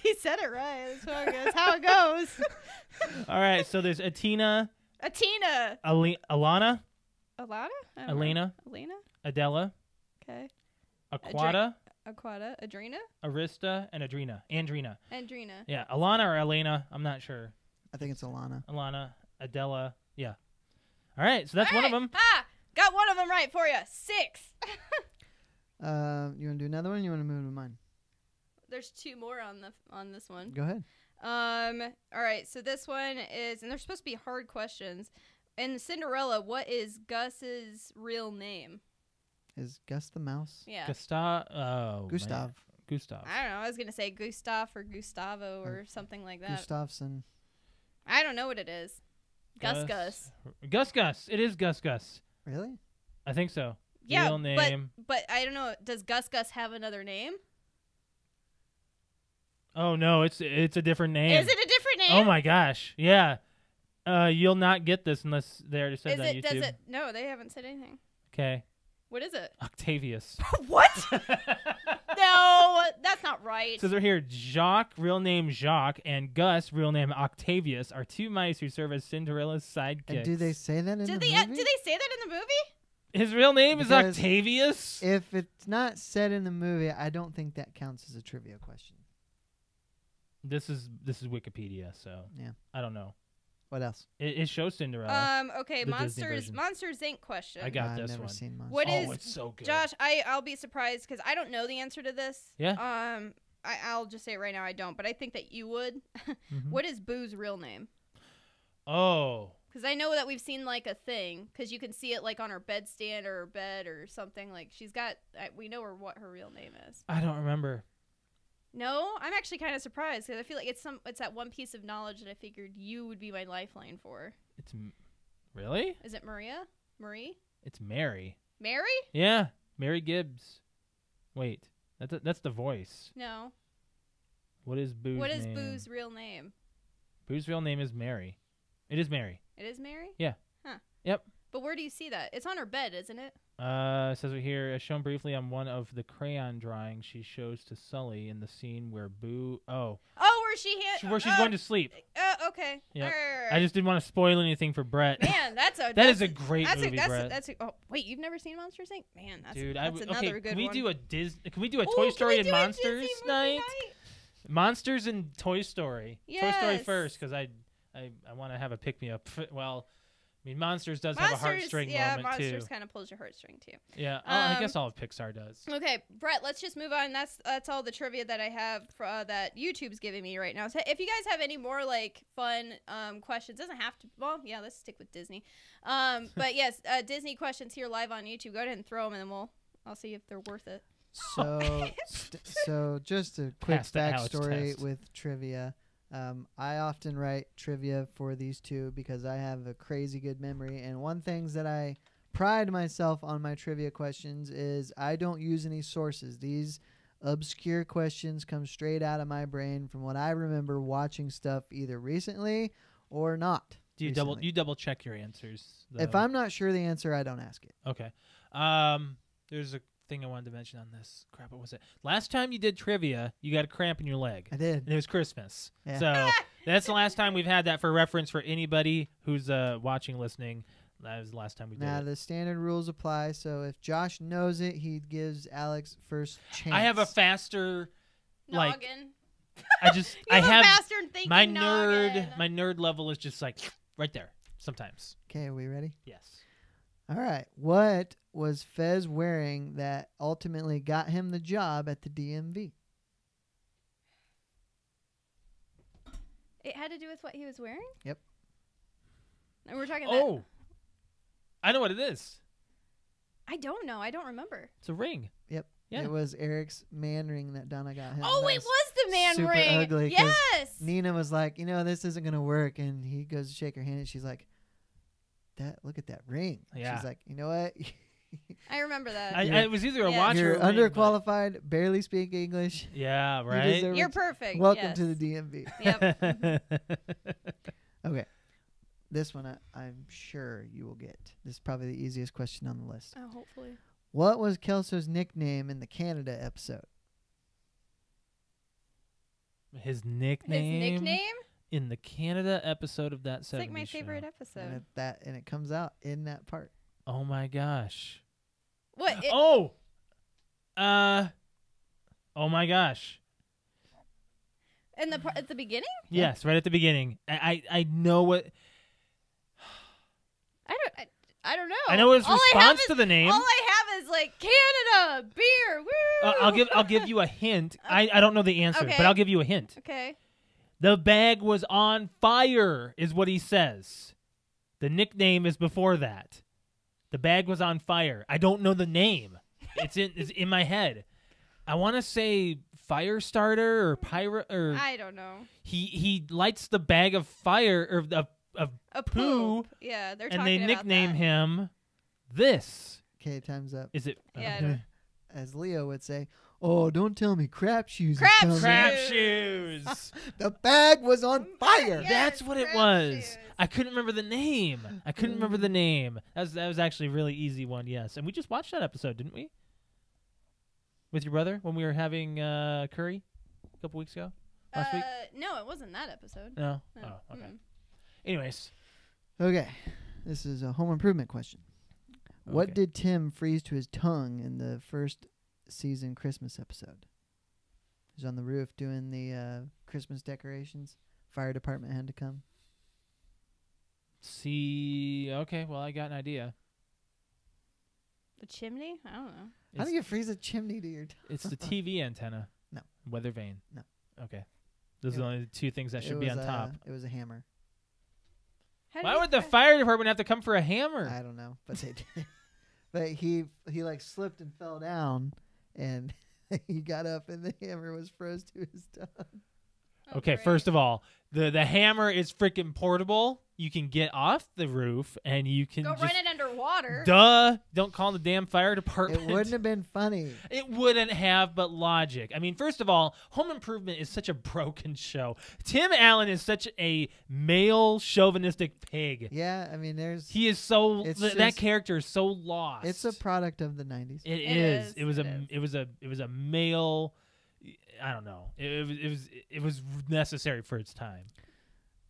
He said it right. That's how it goes. All right. So there's Atina, Atina. Alana, Alana? I don't know. Elena, Elena? Adela, Okay. Aquata, Aquata. Adrena? Arista, and Andrina. Andrena. Yeah, Alana or Elena. I'm not sure. I think it's Alana. Alana, Adela. Yeah. All right. So that's one of them. Ah! Got one of them right for you. 6. You want to do another one? You want to move to mine? There's 2 more on this one. Go ahead. All right, so this one is, and they're supposed to be hard questions. In Cinderella, what is Gus's real name? Is Gus the mouse? Yeah. Gustav. Oh, Gustav. man. Gustav. I don't know. I was going to say Gustav or Gustavo or something like that. Gustafsson. I don't know what it is. Gus. Gus. It is Gus. Really? I think so. Yeah, Real name. but I don't know. Does Gus have another name? Oh no, it's a different name. Is it a different name? Oh my gosh. Yeah. You'll not get this unless they already said Is it on it? YouTube. Does it? No, they haven't said anything. Okay. What is it? Octavius. What? No, that's not right. So they're here. Jacques, real name Jacques, and Gus, real name Octavius, are 2 mice who serve as Cinderella's sidekicks. And do they say that in Did the they movie? say that in the movie? His real name is Because Octavius? If it's not said in the movie, I don't think that counts as a trivia question. This is Wikipedia, so Yeah. I don't know. What else? It shows Cinderella. Okay, The Disney version. Monsters Inc. question. I got I've this never one. seen Monsters. What Oh, is it's so good. Josh? I'll be surprised because I don't know the answer to this. Yeah. I'll just say it right now. I don't, but I think that you would. Mhm. What is Boo's real name? Oh. Because I know that we've seen like a thing because you can see it like on her bedstand or her bed or something. Like she's got. We know what her real name is. I don't remember. No, I'm actually kind of surprised because I feel like it's that one piece of knowledge that I figured you would be my lifeline for. Really? Is it Maria? Marie? It's Mary. Mary? Yeah, Mary Gibbs. Wait, that's the voice. No. What is Boo's What is name? Boo's real name? Boo's real name is Mary. It is Mary. It is Mary? Yeah. Huh. Yep. But where do you see that? It's on her bed, isn't it? It says right here, as shown briefly on one of the crayon drawings she shows to Sully in the scene where Boo. Oh, Oh, where she's going to sleep. Okay. Yep. Alright. I just didn't want to spoil anything for Brett. Man, that's a That is a great movie, Brett. Oh, wait, you've never seen Monsters Inc? Man, that's Dude, that's another okay, good can we one. do a Can we do a Ooh, Toy can Story we and do a Monsters Disney movie night? Monsters and Toy Story. Toy Story Yes. first, because I want to have a pick me up. Well, I mean, Monsters does have a heartstring moment Monsters too. kind of pulls your heartstring too. Yeah, I guess all of Pixar does. Okay, Brett, let's just move on. That's all the trivia that I have that YouTube's giving me right now. So if you guys have any more like fun questions, doesn't have to. Well, yeah, let's stick with Disney. But yes, Disney questions here live on YouTube. Go ahead and throw them, and then I'll see if they're worth it. So just a quick Pass the Alex backstory test. with trivia. I often write trivia for these two because I have a crazy good memory. And one things that I pride myself on my trivia questions is I don't use any sources. These obscure questions come straight out of my brain from what I remember watching stuff either recently or not. Do you recently. double check your answers? If I'm not sure the answer, I don't ask it. Okay. There's a thing I wanted to mention on this. Crap, what was it? Last time you did trivia, you got a cramp in your leg. I did. And it was Christmas. Yeah. So that's the last time we've had that for reference for anybody who's watching, listening. That was the last time we did Now it. the standard rules apply. So if Josh knows it, he gives Alex first chance. I have a faster, like, Noggin. I just, You I have a have faster thinking my noggin. nerd level is just like right there sometimes. Okay, are we ready? Yes. All right. What was Fez wearing that ultimately got him the job at the DMV? It had to do with what he was wearing? Yep. And we're talking Oh, I know what it is. I don't know. I don't remember. It's a ring. Yep. Yeah. It was Eric's man ring that Donna got him. Oh, That it was the man super ring. ugly 'cause Yes. Nina was like, this isn't going to work. And he goes to shake her hand and she's like, look at that ring. Yeah. She's like, you know what? I remember that. It was either a Yeah. watch or You're a ring, but- underqualified, barely speak English. Yeah, You right. deserve You're it. perfect. Welcome yes. to the DMV. Yep. Okay. This one I'm sure you will get. This is probably the easiest question on the list. Oh, hopefully. What was Kelso's nickname in the Canada episode? His nickname. His nickname? In the Canada episode of that 70s It's like my favorite show. episode. And it comes out in that part. Oh my gosh. What? Oh my gosh. At the beginning? Yes, right at the beginning. I know what. I don't know. I know his All I have response is- to the name. All I have is like Canada beer. Woo! I'll give you a hint. I don't know the answer, Okay. but I'll give you a hint. Okay. The bag was on fire, is what he says. The nickname is before that. The bag was on fire. I don't know the name. It's in my head. I want to say fire starter or pirate or I don't know. he lights the bag of fire or of A poo, poop. Yeah, they're and talking they about nickname that. him this. Okay, time's up. Is it? Yeah, I don't- As Leo would say, oh, don't tell me crap shoes. is Crap coming." shoes. Crap shoes. The bag was on fire. Yeah. That's Yes, what it crap was. shoes. I couldn't remember the name. That was actually a really easy one. Yes, and we just watched that episode, didn't we? With your brother when we were having curry a couple weeks ago, last week. No, it wasn't that episode. No. No. Oh, okay. Mm-mm. Anyways, Okay, this is a home improvement question. What Okay. did Tim freeze to his tongue in the first season Christmas episode? He was on the roof doing the Christmas decorations. Fire department had to come. see. Okay, well, I got an idea. The chimney? I don't know. How do It's, you freeze a chimney to your tongue? it's the TV antenna. No. Weather vane. No. Okay. Those It- are the only two things that should It be was on top. It was a hammer. How Why did would the fire department have to come for a hammer? I don't know, but they did. But he like slipped and fell down, and he got up, and the hammer was froze to his tongue. Okay, first of all, the hammer is freaking portable. You can get off the roof and you can go just run it underwater. duh. Don't call the damn fire It department. wouldn't have been funny. It wouldn't have, but logic. I mean, first of all, Home Improvement is such a broken show. Tim Allen is such a male chauvinistic pig. Yeah, I mean, He is so It's that just- character is so lost. it's a product of the 90s. It It is. is, It was it it was a male. I don't know. It was necessary for its time.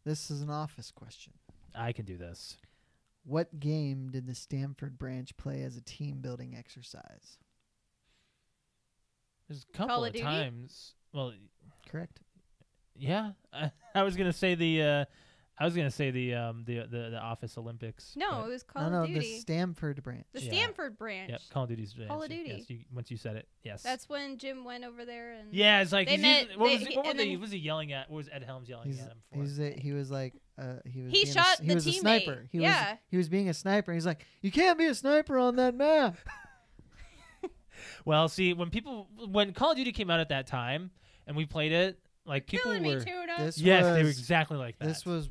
This is an office question. I can do this. What game did the Stanford branch play as a team building exercise? There's a couple Call of of Duty? times. Well, Correct. Yeah, I was gonna say the Office Olympics. No, but- it was Call no, of the Duty. Stanford branch. The Yeah. Stanford branch. Yep, Call of Duty's. Call of yes, Duty. Yes, once you said it, yes. That's when Jim went over there and. yeah. It's like They he's met- using, what they- was he- what and was then- he was he yelling at? What was Ed Helms yelling He's at him for? he was like he was He being shot he the was a teammate. sniper. Yeah. He was being a sniper. He's like, you can't be a sniper on that map. Well, see, when Call of Duty came out at that time and we played it, like people Killing were. me, Tuna. This Yes, they were was- exactly like that. This was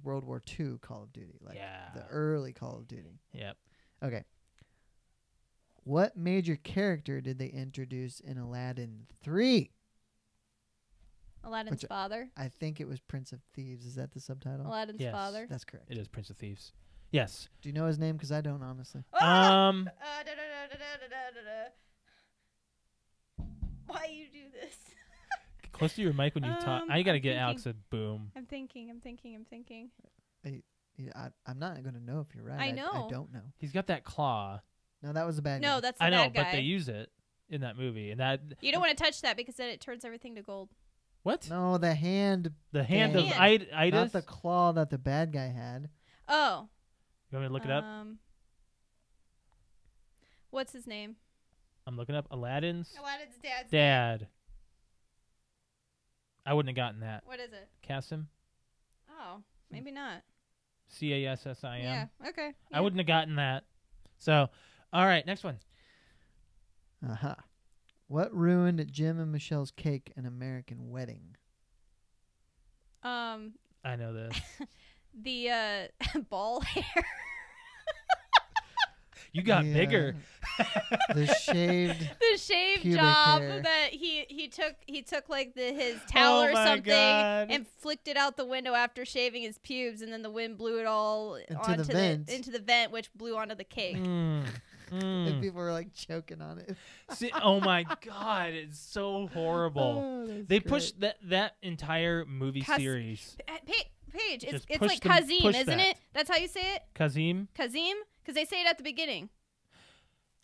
World War II Call of Duty, like Yeah. the early Call of Duty. Yep. Okay. What major character did they introduce in Aladdin 3? Aladdin's Which- father. I think it was Prince of Thieves. Is that the subtitle? Aladdin's Yes. father. That's correct. It is Prince of Thieves. Yes. Do you know his name? Because I don't, honestly. Why you do this? Get close to your mic when you talk. I gotta I'm get thinking. Alex a boom. I'm thinking. I'm not going to know if you're right. I know. I don't know. He's got that claw. No, that was a bad No, guy. that's the I know, bad guy. but they use it in that movie, and that You don't want to touch that because then it turns everything to gold. what? No, the hand, The hand of Hand. Idas. not the claw that the bad guy had. Oh. You want me to look it up? What's his name? I'm looking up Aladdin's Aladdin's dad's dad. I wouldn't have gotten that. What is it? Cassim. Oh, maybe not. Cassim. Yeah. Okay. I wouldn't have gotten that. So, all right, next one. Aha. What ruined Jim and Michelle's cake and American Wedding? Um, I know this. the ball hair. You got The, bigger. The shaved. The shave Pubic job hair. that he took like his towel Oh or my something God. and flicked it out the window after shaving his pubes, and then the wind blew it all Into the vent. into the vent, which blew onto the cake. Mm, And mm. people were like choking on it. See, oh my God, it's so horrible. Oh, that's They great. pushed that entire movie Cus- series. Paige, Just it's push like them- Kazim, push isn't that. it? That's how you say it, Kazim. Kazim, because they say it at the beginning.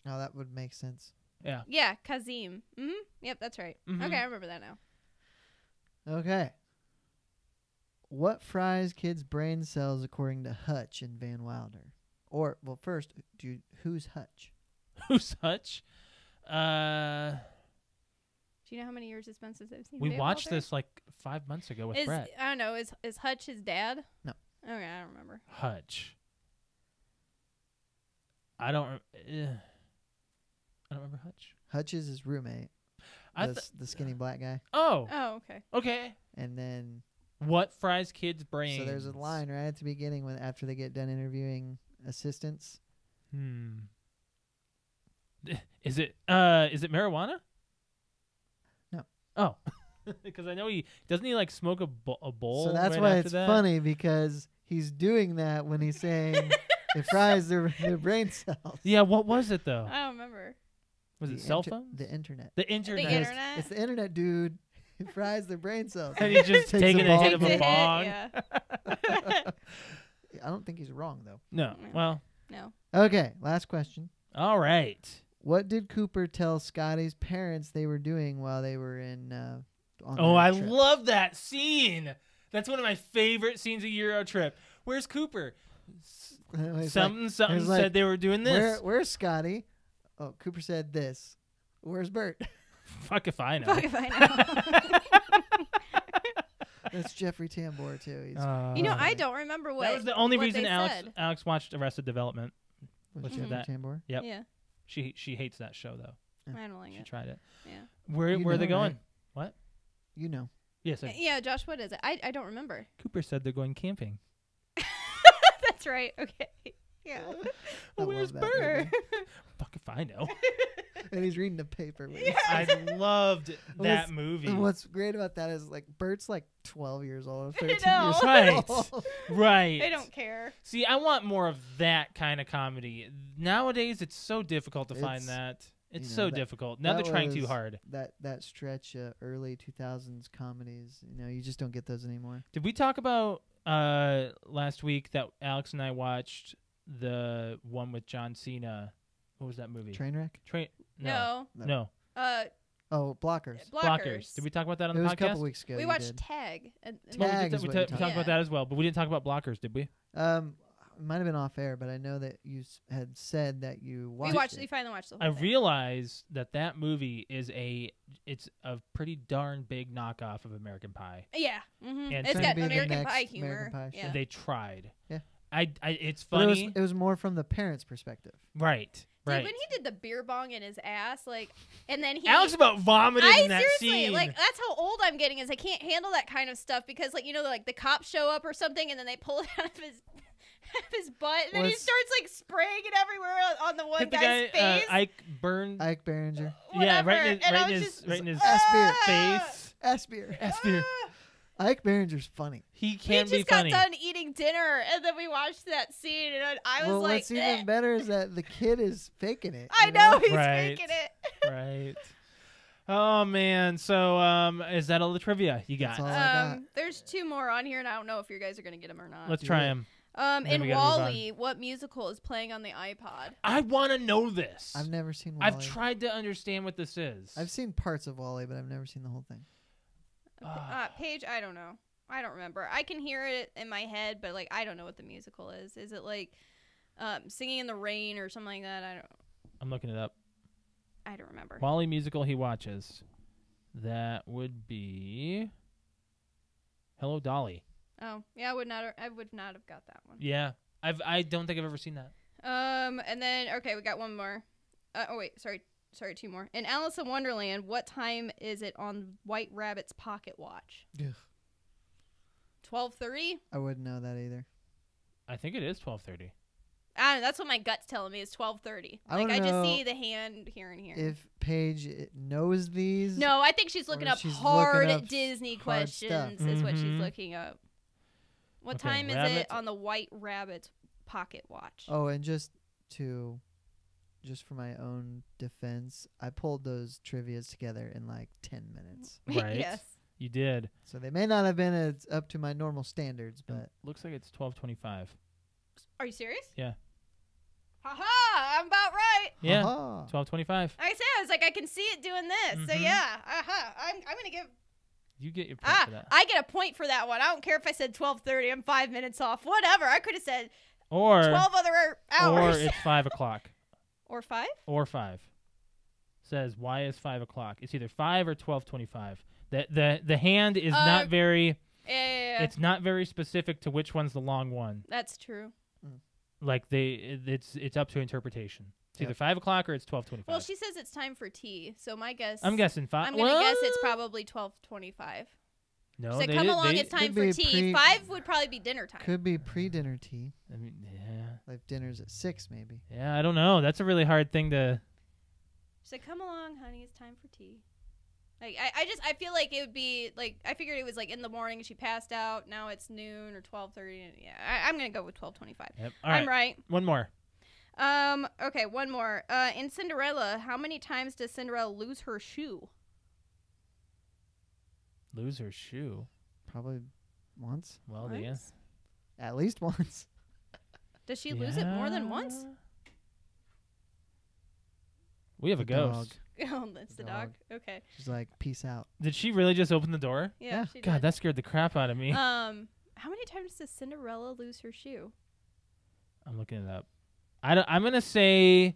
Oh, that would make sense. Yeah. Yeah, Kazim. Yep, that's right. Mhm. Okay, I remember that now. Okay. What fries kids' brain cells according to Hutch and Van Wilder? Or, well, first, who's Hutch? Who's Hutch? Do you know how many years it's been since I've seen? We Van watched Wilder? this like 5 months ago with Brett. I don't know. Is Hutch his dad? No. Okay, I don't remember. Hutch. I don't remember Hutch. Hutch is his roommate, I the skinny black guy. Oh, Oh, okay. okay. And then, What fries kids' brains? so there's a line right at the beginning after they get done interviewing assistants. Is it marijuana? No. Oh, because I know he doesn't he like smoke a bowl. So that's right why after it's that? funny, because he's doing that when he's saying it fries their brain cells. Yeah. What was it though? I don't remember. Was The it cell inter- phones? The internet. The internet. The internet? It's the internet, dude. It fries their brain cells. And he's just Takes taking a a hit of ball. a Takes a hit, bong. yeah. I don't think he's wrong, though. No. Yeah. Well. No. Okay, last question. All right. What did Cooper tell Scotty's parents they were doing while they were in on Oh, their I trip? love that scene. That's one of my favorite scenes of Euro Trip. Where's Cooper? It's Something it's like, said they were doing this. Where's Scotty? Oh, Cooper said this. Where's Bert? Fuck if I know. Fuck if I That's Jeffrey Tambor too. He's know. You know, I don't remember what. That was the only what reason they Alex said. watched Arrested Development. was was Jeffrey that. Tambor. Yep. Yeah, She hates that show though. I don't like She it. tried it. Yeah. Where You are they know, going? right? You know. Yes, Yeah, Josh, what is it? I don't remember. Cooper said they're going camping. That's right. Okay. Yeah. I Where's love that Bert? movie. Fuck if I know. And he's reading the paper. I loved that movie. And what's great about that is like Bert's like 12 years old, 13 know. years Right. old. Right. They don't care. See, I want more of that kind of comedy. Nowadays, it's so difficult to find It's, that. It's you know, so that- difficult. Now they're that trying too was- hard. That stretch early 2000s comedies, you just don't get those anymore. Did we talk about last week that Alex and I watched the one with John Cena? What was that movie? Trainwreck? Train? No. No. Oh, Blockers. Blockers. Did we talk about that on It the was a podcast? couple weeks ago. We you watched did. Tag. Tag is we what you talked talked about that as well, but we didn't talk about Blockers, did we? It might have been off air, but I know that you had said that you watched. We it. finally watched the I whole thing. realized that movie is it's a pretty darn big knockoff of American Pie. Yeah. Mm-hmm. And It's so- got Be the American next Pie humor. American Pie show. Yeah. They tried. Yeah. It's But funny. it was more from the parents' perspective. Right. Dude, Right. when he did the beer bong in his ass, like, and then he Alex about vomited in that seriously, scene. like, that's how old I'm getting. Is I can't handle that kind of stuff because, like, like the cops show up or something, and then they pull it out of his butt, and then he Well, starts like spraying it everywhere on the one Hit the guy's guy, face. Ike Burns. Ike Behringer. Yeah, Whatever. right in And I his, was just- right in his Ass face. Asbeer. Asbeer. Ike Behringer's funny. He We can be just got funny. done eating dinner, and then we watched that scene, and I was Well, like, what's even better is that the kid is faking it. I you know he's Right. making it. Right. Oh man. So is that all the trivia you got? That's all I got. There's two more on here, and I don't know if you guys are gonna get them or not. Let's try them. then In we gotta move on. Wall-E, what musical is playing on the iPod? I want to know this. I've never seen I've Wall-E. tried to understand what this is. I've seen parts of Wall-E, but I've never seen the whole thing. Paige, I don't know. I don't remember. I can hear it in my head, but like I don't know what the musical is. Is it like Singing in the Rain or something like that? I'm looking it up. I don't remember. Wall-E musical he watches. That would be Hello Dolly. Oh, yeah, I would not have got that one. Yeah. I don't think I've ever seen that. And then okay, we got one more. Sorry, two more. In Alice in Wonderland, what time is it on White Rabbit's pocket watch? Ugh. 12:30. I wouldn't know that either. I think it is 12:30. I don't know, that's what my gut's telling me is 12:30. I Like wanna I just know see the hand here and here. If Paige knows these. No, I think she's looking Or up she's hard looking up Disney hard stuff. questions. Is what she's Mhm. looking up. What Okay, time is rabbit. it on the White Rabbit's pocket watch? Oh, and just for my own defense, I pulled those trivias together in like 10 minutes. Right. Yes. You did. So they may not have been up to my normal standards, but Looks like it's 12:25. Are you serious? Yeah. Haha! I'm about right. Yeah. Aha. 12:25. Like I said, I was like, I can see it doing this. So Mhm. yeah. I'm gonna give. You get your point for that. I get a point for that one. I don't care if I said 12:30. I'm 5 minutes off. Whatever. I could have said Or 12 other hours. or it's 5 o'clock. Or 5. Or 5. Says why is 5 o'clock? It's either 5 or 12:25. The hand is not very. Yeah. It's not very specific to which one's the long one. That's true. Like it's up to interpretation. It's either Yep. 5 o'clock or it's 12:25. Well, she says it's time for tea. So my guess. I'm guessing 5. I'm gonna guess it's probably 12:25. No, So they come did- along, they- it's time Could for be tea. 5 would probably be dinner time. Could be pre-dinner tea. I mean, yeah, Like dinner's at 6 maybe. yeah. I don't know. That's a really hard thing to. She said, "Come along, honey, it's time for tea." Like I feel like it would be like I figured it was like in the morning and she passed out. Now it's noon or 12:30. Yeah, I'm gonna go with 12:25. Yep. All right. I'm right. One more. Okay, one more. In Cinderella, how many times does Cinderella lose her shoe? Lose her shoe. Probably once. Well, the Once? At least once. Does she lose it more than once? Yeah. We have a The dog. ghost. Oh, that's the dog. Okay. She's like, peace out. Did she really just open the door? Yeah. Yeah. She God, did. that scared the crap out of me. How many times does Cinderella lose her shoe? I'm looking it up. I'm gonna say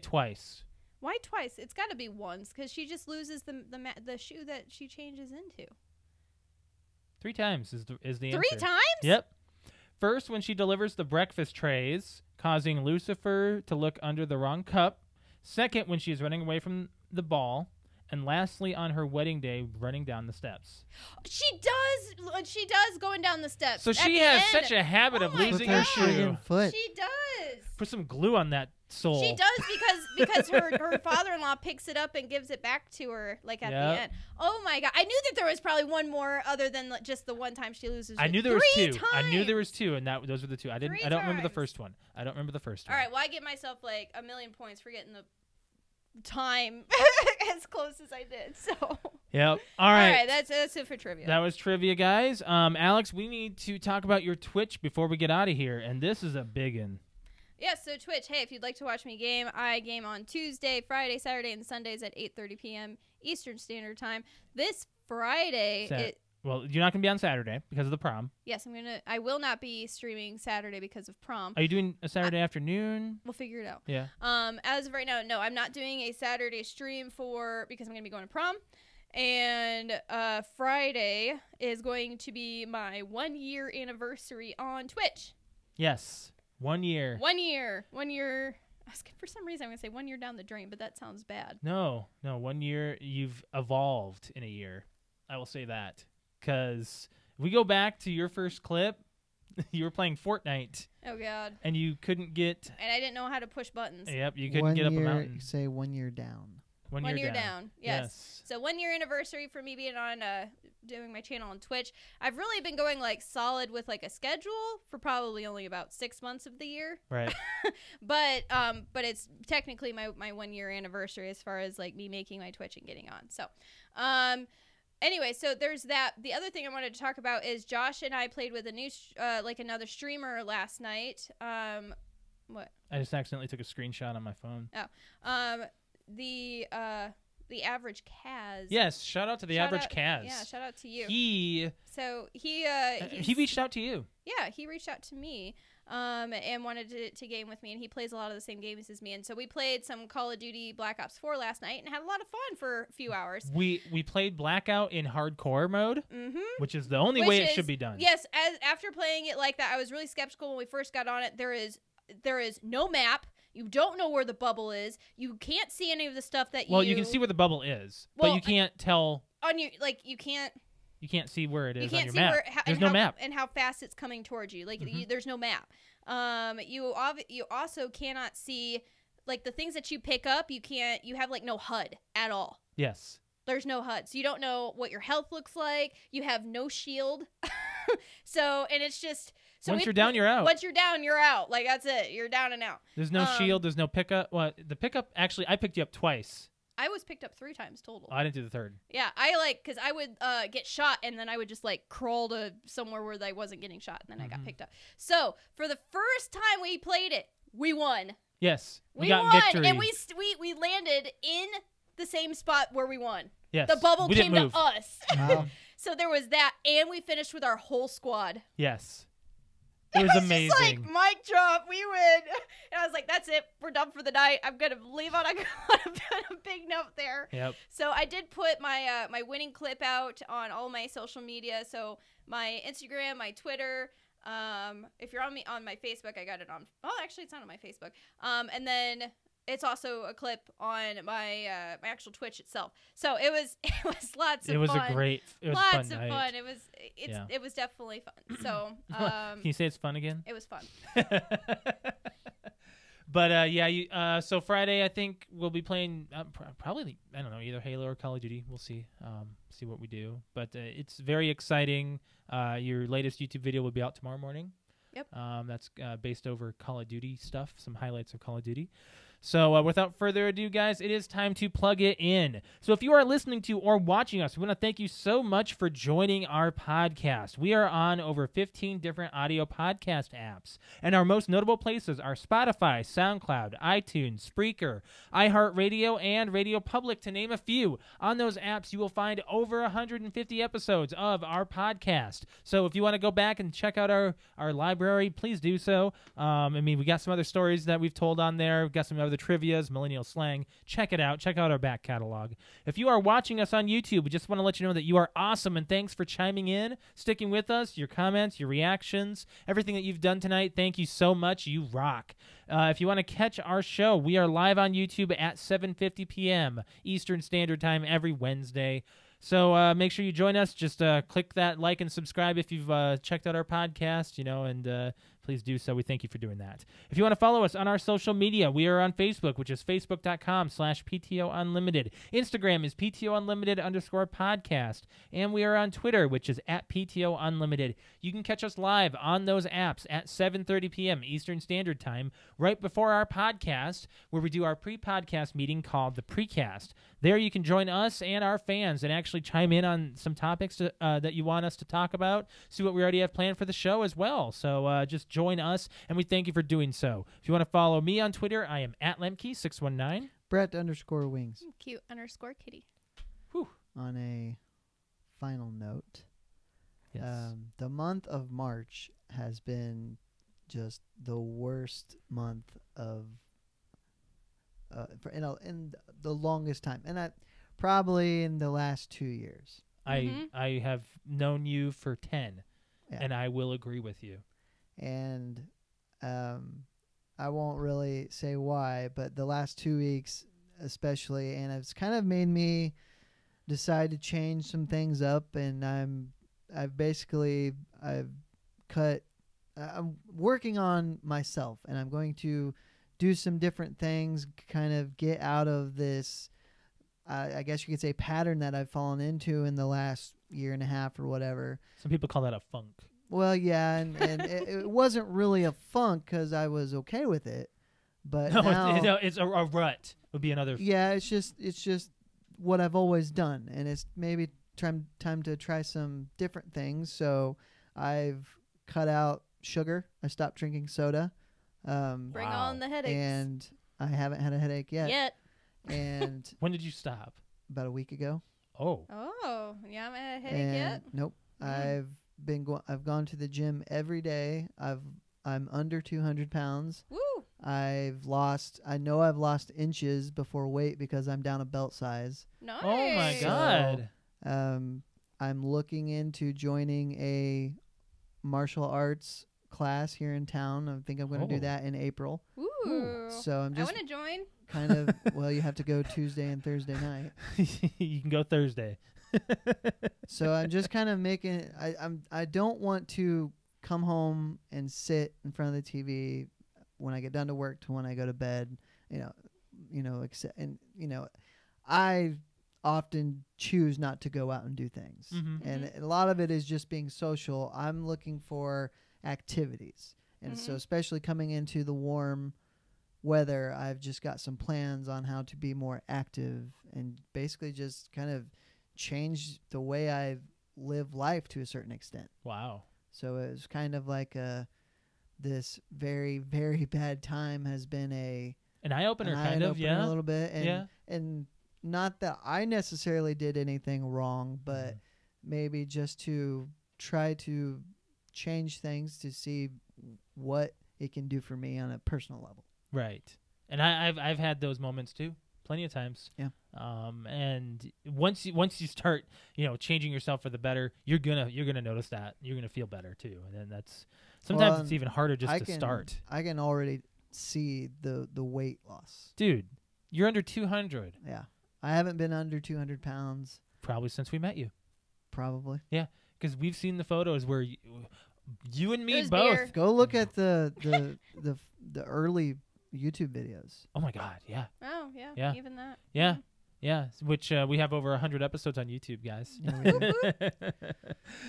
twice. Why twice? It's got to be once because she just loses the shoe that she changes into. 3 times is the answer. 3 times? Yep. First, when she delivers the breakfast trays, causing Lucifer to look under the wrong cup. Second, when she is running away from the ball. And lastly, on her wedding day, running down the steps. She does going down the steps. So at she the has end. such a habit of Oh my losing With her her shoe. friggin' foot. She does. Put some glue on that sole. She does because her father-in-law picks it up and gives it back to her like at Yep. the end. Oh my god! I knew that there was probably one more other than just the one time she loses. I it. knew there was 3 two. I knew there times. was 2, and those were the 2. I 3 don't remember the times. first one. I don't remember the first All one. right. Well, I give myself like a million points for getting the time as close as I did. So. Yep. All right. That's it for trivia. That was trivia, guys. Alex, we need to talk about your Twitch before we get out of here, and this is a big one. Yeah, so Twitch, hey, if you'd like to watch me game, I game on Tuesday, Friday, Saturday, and Sundays at 8:30 p.m. Eastern Standard Time. This Friday, Well, you're not going to be on Saturday because of the prom. yes, I will not be streaming Saturday because of prom. Are you doing a Saturday afternoon? We'll figure it out. Yeah. As of right now, no, I'm not doing a Saturday stream because I'm going to be going to prom. And Friday is going to be my 1 year anniversary on Twitch. Yes. 1 year. 1 year. 1 year. For some reason, I'm going to say 1 year down the drain, but that sounds bad. No. 1 year. You've evolved in a year. I will say that. Because we go back to your first clip, you were playing Fortnite. Oh, God. And you couldn't get... And I didn't know how to push buttons. Yep, you couldn't get up a mountain. Say 1 year down. 1 year down. Yes. So 1 year anniversary for me being on doing my channel on Twitch. I've really been going like solid with like a schedule for probably only about 6 months of the year. Right. but it's technically my 1 year anniversary as far as like me making my Twitch and getting on. So anyway, so there's that. The other thing I wanted to talk about is Josh and I played with a new another streamer last night. What? I just accidentally took a screenshot on my phone. Oh. The average Kaz. Yes, shout out to the average Kaz. Yeah, shout out to you. He reached out to you. Yeah, he reached out to me and wanted to game with me, and he plays a lot of the same games as me. And so we played some Call of Duty Black Ops 4 last night and had a lot of fun for a few hours. We played Blackout in hardcore mode, which is the only way it should be done. Yes, after playing it like that, I was really skeptical when we first got on it. There is no map. You don't know where the bubble is. You can't see any of the stuff that Well, you can see where the bubble is, but you can't tell on your you can't see where it is on you can't your see map. There's no map. And how fast it's coming towards you. Like there's no map. You also cannot see like the things that you pick up. You have like no HUD at all. Yes. There's no HUD. So you don't know what your health looks like. You have no shield. And it's just once you're down, you're out. Once you're down, you're out. Like that's it. You're down and out. There's no shield. There's no pickup. Well, the pickup actually, I picked you up twice. I was picked up 3 times total. Oh, I didn't do the third. Yeah, because I would get shot and then I would just like crawl to somewhere where I wasn't getting shot and then I got picked up. So for the first time we played it, we won. Yes, we got won, victory. and we landed in the same spot where we won. Yes, the bubble we came didn't to move. us. Wow. So there was that, and we finished with our whole squad. Yes. It was amazing. Just like, mic drop, we win. And I was like, that's it. We're done for the night. I'm going to leave on a big note there. Yep. So I did put my my winning clip out on all my social media. So my Instagram, my Twitter. If you're on my Facebook, I got it on. Oh, actually, it's not on my Facebook. And then it's also a clip on my my actual Twitch itself. So it was lots of fun. It was lots fun of night. fun. It was definitely fun. So can you say it's fun again? it was fun. But so Friday I think we'll be playing probably I don't know either Halo or Call of Duty. We'll see what we do. But it's very exciting. Your latest YouTube video will be out tomorrow morning. Yep. That's based over Call of Duty stuff. Some highlights of Call of Duty. So without further ado, guys, it is time to plug it in. So if you are listening to or watching us, we want to thank you so much for joining our podcast. We are on over 15 different audio podcast apps, and our most notable places are Spotify, SoundCloud, iTunes, Spreaker, iHeartRadio, and Radio Public, to name a few. On those apps, you will find over 150 episodes of our podcast. So if you want to go back and check out our library, please do so. We got some other stories that we've told on there. We've got some other trivias, millennial slang. Check it out. Check out our back catalog. If you are watching us on YouTube, we just want to let you know that you are awesome, and thanks for chiming in, sticking with us, your comments, your reactions, everything that you've done tonight. Thank you so much. You rock. If you want to catch our show, we are live on YouTube at 7:50 p.m. Eastern Standard Time every Wednesday. So make sure you join us. Just click that like and subscribe if you've checked out our podcast, and please do so. We thank you for doing that. If you want to follow us on our social media, we are on Facebook, which is facebook.com/PTOUnlimited. Instagram is PTOUnlimited_podcast. And we are on Twitter, which is at PTOUnlimited. You can catch us live on those apps at 7:30 p.m. Eastern Standard Time, right before our podcast, where we do our pre-podcast meeting called the Precast. There you can join us and our fans and actually chime in on some topics that you want us to talk about, see what we already have planned for the show as well. So just join us, and we thank you for doing so. If you want to follow me on Twitter, I am at Lemke619. Brett_Wings. Cute_kitty. Whew. On a final note, Yes. the month of March has been just the worst month of in the longest time, and probably in the last 2 years. I have known you for 10, Yeah. and I will agree with you. And I won't really say why, but the last 2 weeks especially, and it's kind of made me decide to change some things up, and I'm working on myself, and I'm going to do some different things, kind of get out of this I guess you could say pattern that I've fallen into in the last year and a half or whatever. Some people call that a funk. Well, yeah, and it wasn't really a funk because I was okay with it, but now, it's a rut. Would be another. Yeah, it's just what I've always done, and it's maybe time to try some different things. So I've cut out sugar. I stopped drinking soda. Bring on the headaches. And I haven't had a headache yet. And when did you stop? About a week ago. Oh, you haven't had a headache yet? Nope. I've gone to the gym every day. I'm under 200 pounds. Woo! I know I've lost inches before weight because I'm down a belt size. Nice. Oh my God. I'm looking into joining a martial arts class here in town. I think I'm going to do that in April. Ooh. So I want to join. Kind of. Well, you have to go Tuesday and Thursday night. You can go Thursday. So I'm just kind of making. I don't want to come home and sit in front of the TV when I get done to work to when I go to bed. I often choose not to go out and do things, and a lot of it is just being social. I'm looking for activities, and so especially coming into the warm weather, I've just got some plans on how to be more active and basically just kind of change the way I live life to a certain extent. Wow. So it was kind of like this very, very bad time has been an eye-opener, kind of, yeah. A little bit. And not that I necessarily did anything wrong, but maybe just to try to change things to see what it can do for me on a personal level. Right. And I've had those moments too, plenty of times. Yeah. And once you start, changing yourself for the better, you're gonna notice that. You're gonna feel better too. And then sometimes it's even harder to start. I can already see the weight loss. Dude, you're under 200. Yeah. I haven't been under 200 pounds. Probably since we met you. Probably. Yeah, because we've seen the photos where you and me both. Beer. Go look at the early YouTube videos. Oh my God, yeah. Oh, yeah. Yeah. Even that. Yeah. Yeah, which we have over 100 episodes on YouTube, guys. Yeah, we do.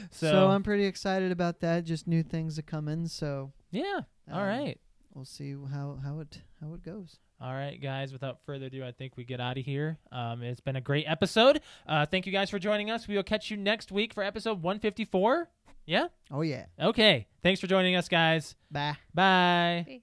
So I'm pretty excited about that. Just new things that come in. So yeah, all right. We'll see how it goes. All right, guys. Without further ado, I think we get out of here. It's been a great episode. Thank you guys for joining us. We will catch you next week for episode 154. Yeah. Oh yeah. Okay. Thanks for joining us, guys. Bye. Bye. Hey.